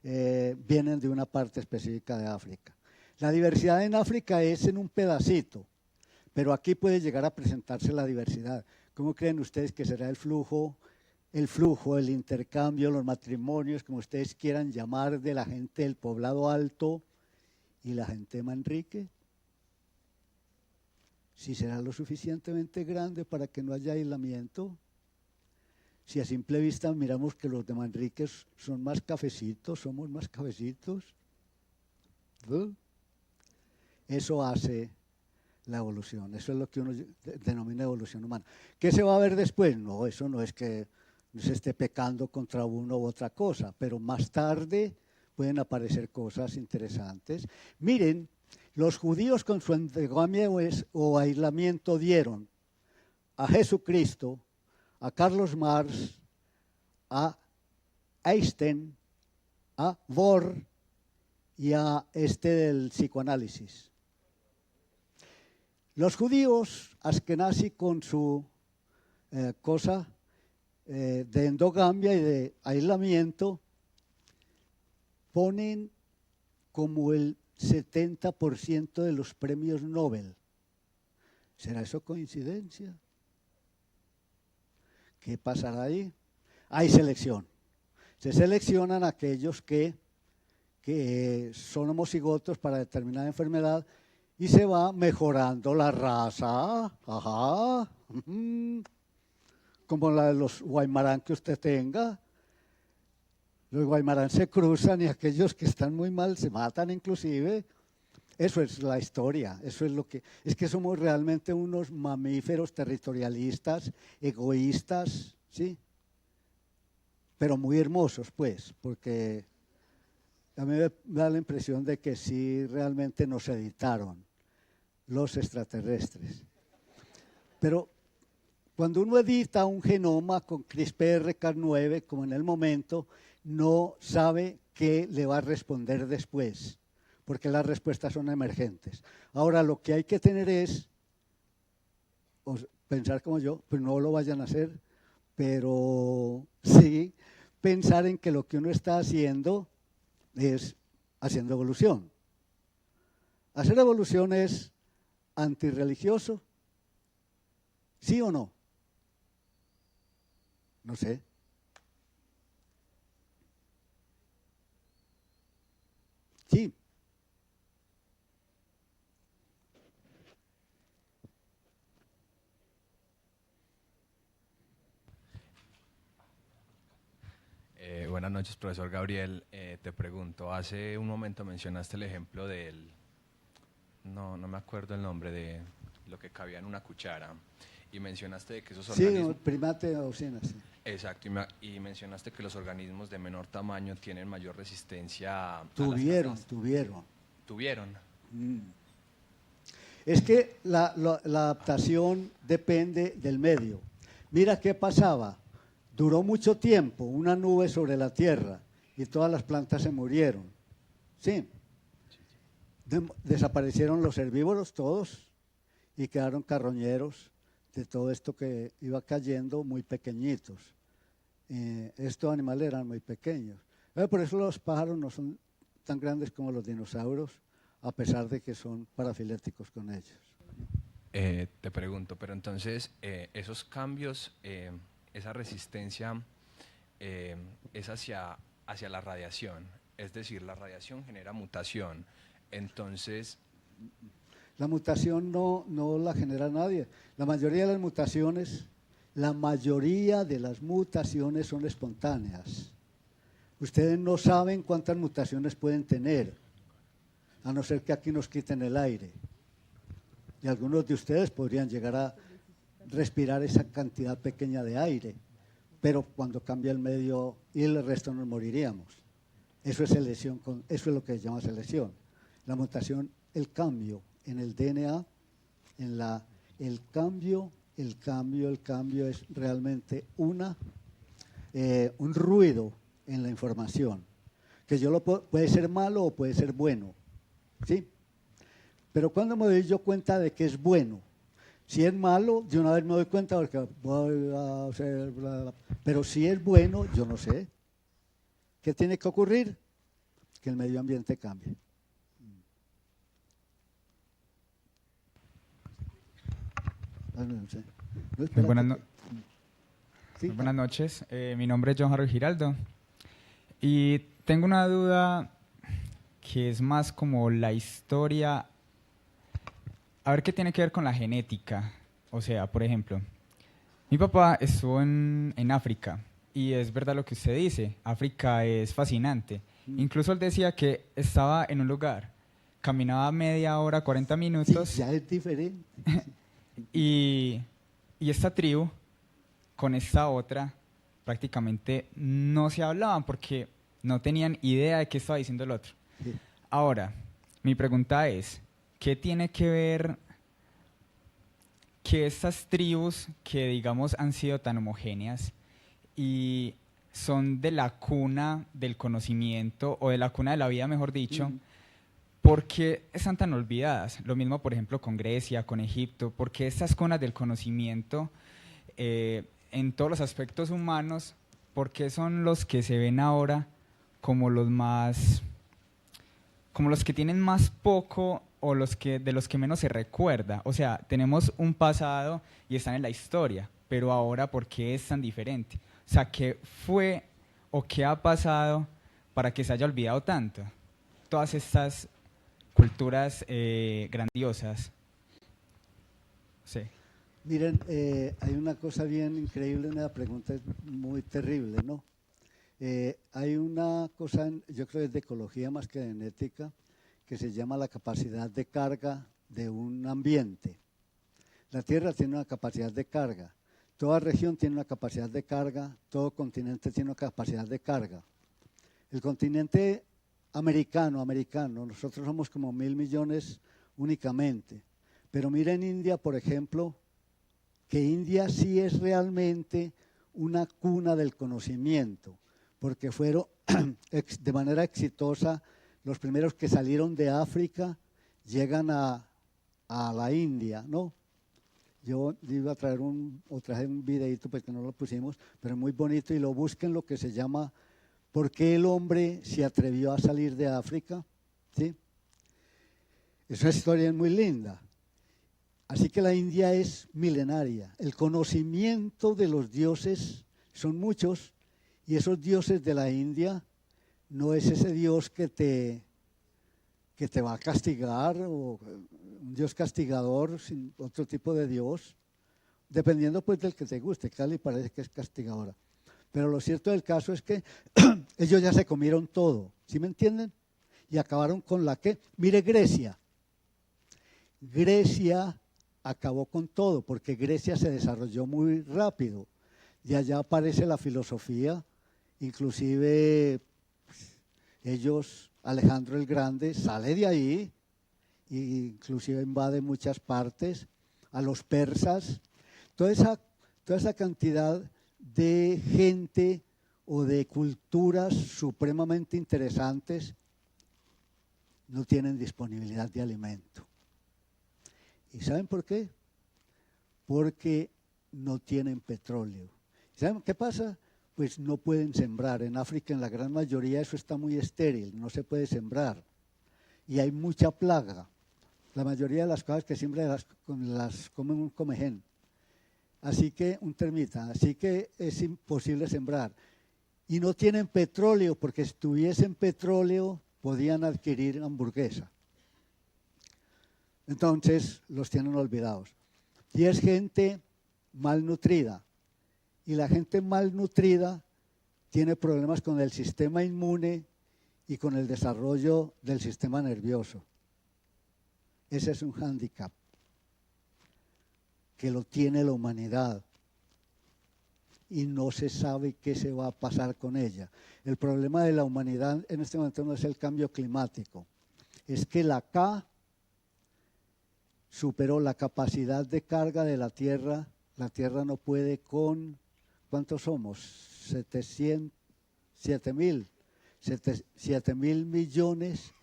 Vienen de una parte específica de África. La diversidad en África es en un pedacito, pero aquí puede llegar a presentarse la diversidad. ¿Cómo creen ustedes que será el flujo, el intercambio, los matrimonios, como ustedes quieran llamar, de la gente del Poblado Alto y la gente de Manrique? Si será lo suficientemente grande para que no haya aislamiento. Si a simple vista miramos que los de Manrique son más cafecitos, somos más cafecitos. ¿No? Eso hace la evolución, eso es lo que uno denomina evolución humana. ¿Qué se va a ver después? No, eso no es que se esté pecando contra uno u otra cosa, pero más tarde pueden aparecer cosas interesantes. Miren, los judíos con su endogamia o aislamiento dieron a Jesucristo, a Carlos Marx, a Einstein, a Bohr y a este del psicoanálisis. Los judíos, Askenazi con su cosa de endogamia y de aislamiento, ponen como el 70% de los premios Nobel. ¿Será eso coincidencia? ¿Qué pasará ahí? Hay selección. Se seleccionan aquellos que son homocigotos para determinada enfermedad y se va mejorando la raza, ajá, como la de los guaymarán que usted tenga. Los guaymarán se cruzan y aquellos que están muy mal se matan inclusive. Eso es la historia, eso es lo que… Es que somos realmente unos mamíferos territorialistas, egoístas, ¿sí? Pero muy hermosos, pues, porque a mí me da la impresión de que sí realmente nos editaron los extraterrestres. Pero cuando uno edita un genoma con CRISPR-Cas9, como en el momento, no sabe qué le va a responder después, porque las respuestas son emergentes. Ahora, lo que hay que tener es, pensar como yo, pues no lo vayan a hacer, pero sí pensar en que lo que uno está haciendo es haciendo evolución. Hacer evolución es antirreligioso, ¿sí o no? No sé. Sí. Buenas noches, profesor Gabriel. Te pregunto, hace un momento mencionaste el ejemplo del… No me acuerdo el nombre de lo que cabía en una cuchara. Y mencionaste de que esos organismos… Sí, primate o cena, sí. Exacto, y mencionaste que los organismos de menor tamaño tienen mayor resistencia a Tuvieron. ¿Tuvieron? Es que la adaptación depende del medio. Mira qué pasaba. Duró mucho tiempo una nube sobre la tierra y todas las plantas se murieron. Sí. Desaparecieron los herbívoros todos y quedaron carroñeros de todo esto que iba cayendo muy pequeñitos. Estos animales eran muy pequeños. Por eso los pájaros no son tan grandes como los dinosaurios, a pesar de que son parafiléticos con ellos. Te pregunto, pero entonces esos cambios, esa resistencia es hacia la radiación. Es decir, la radiación genera mutación. Entonces, La mutación no la genera nadie. La mayoría de las mutaciones son espontáneas. Ustedes no saben cuántas mutaciones pueden tener, a no ser que aquí nos quiten el aire. Y algunos de ustedes podrían llegar a respirar esa cantidad pequeña de aire, pero cuando cambia el medio y el resto nos moriríamos. Eso es selección, eso es lo que se llama selección. La mutación, el cambio en el DNA, el cambio es realmente un ruido en la información, que puede ser malo o puede ser bueno, ¿sí? Pero cuando me doy yo cuenta de que es bueno, si es malo, de una vez me doy cuenta porque voy a hacer pero si es bueno, yo no sé. ¿Qué tiene que ocurrir? Que el medio ambiente cambie. Muy buenas noches, mi nombre es John Harold Giraldo y tengo una duda que es más como la historia, a ver qué tiene que ver con la genética. O sea, por ejemplo, mi papá estuvo en África y es verdad lo que usted dice, África es fascinante. Incluso él decía que estaba en un lugar, caminaba media hora, 40 minutos. Sí, ya es diferente. Y esta tribu con esta otra prácticamente no se hablaban porque no tenían idea de qué estaba diciendo el otro. Sí. Ahora, mi pregunta es, ¿qué tiene que ver que estas tribus que digamos han sido tan homogéneas y son de la cuna del conocimiento o de la cuna de la vida, mejor dicho, ¿por qué están tan olvidadas? Lo mismo, por ejemplo, con Grecia, con Egipto. ¿Por qué estas cunas del conocimiento en todos los aspectos humanos, por qué son los que se ven ahora como los más, como los que tienen más poco o de los que menos se recuerda? O sea, tenemos un pasado y están en la historia, pero ahora, ¿por qué es tan diferente? O sea, ¿qué fue o qué ha pasado para que se haya olvidado tanto? Todas estas culturas grandiosas. Sí. Miren, hay una cosa bien increíble, una pregunta muy terrible, ¿no? Hay una cosa, yo creo que es de ecología más que de genética, que se llama la capacidad de carga de un ambiente. La Tierra tiene una capacidad de carga, toda región tiene una capacidad de carga, todo continente tiene una capacidad de carga. El continente americano, nosotros somos como 1.000 millones únicamente, pero miren India, por ejemplo, que India sí es realmente una cuna del conocimiento, porque fueron de manera exitosa los primeros que salieron de África, llegan a la India, ¿no? Yo iba a traer traje un videito porque no lo pusimos, pero es muy bonito y lo busquen, lo que se llama ¿por qué el hombre se atrevió a salir de África? ¿Sí? Esa historia es muy linda. Así que la India es milenaria. El conocimiento de los dioses son muchos y esos dioses de la India no es ese Dios que te va a castigar o un Dios castigador, sin otro tipo de Dios, dependiendo pues del que te guste. Cali parece que es castigadora. Pero lo cierto del caso es que ellos ya se comieron todo, ¿sí me entienden? Y acabaron con la que, mire Grecia. Grecia acabó con todo porque Grecia se desarrolló muy rápido. Y allá aparece la filosofía, inclusive ellos, Alejandro el Grande, sale de ahí, e inclusive invade muchas partes, a los persas, toda esa cantidad de gente o de culturas supremamente interesantes no tienen disponibilidad de alimento. ¿Y saben por qué? Porque no tienen petróleo. ¿Saben qué pasa? Pues no pueden sembrar. En África, en la gran mayoría, eso está muy estéril, no se puede sembrar. Y hay mucha plaga. La mayoría de las cosas que siembran las come un comején. Así que, un termita, así que es imposible sembrar. y no tienen petróleo, porque si tuviesen petróleo podían adquirir hamburguesa. Entonces los tienen olvidados. Y es gente malnutrida. Y la gente malnutrida tiene problemas con el sistema inmune y con el desarrollo del sistema nervioso. Ese es un hándicap que lo tiene la humanidad y no se sabe qué se va a pasar con ella. El problema de la humanidad en este momento no es el cambio climático, es que la K superó la capacidad de carga de la Tierra. La Tierra no puede con, ¿cuántos somos? 7 mil millones,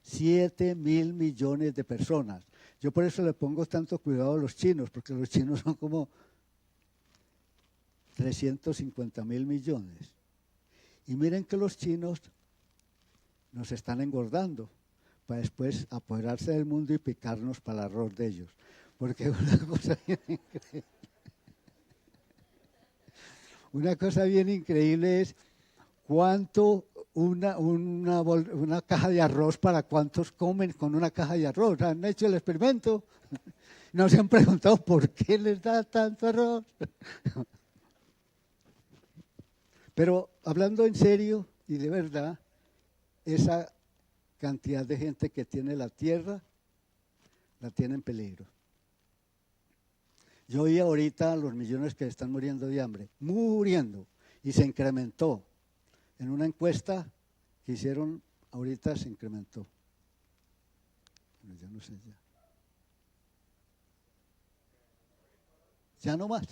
7 mil millones de personas. Yo por eso le pongo tanto cuidado a los chinos, porque los chinos son como 350 mil millones. Y miren que los chinos nos están engordando para después apoderarse del mundo y picarnos para el arroz de ellos. Porque una cosa bien increíble es cuánto una caja de arroz, para cuántos comen con una caja de arroz. Han hecho el experimento, no se han preguntado por qué les da tanto arroz. Pero hablando en serio y de verdad, esa cantidad de gente que tiene la tierra, la tiene en peligro. Yo oí ahorita los millones que están muriendo de hambre, muriendo, y se incrementó. En una encuesta que hicieron ahorita se incrementó. Bueno, ya no sé ya. Ya no más.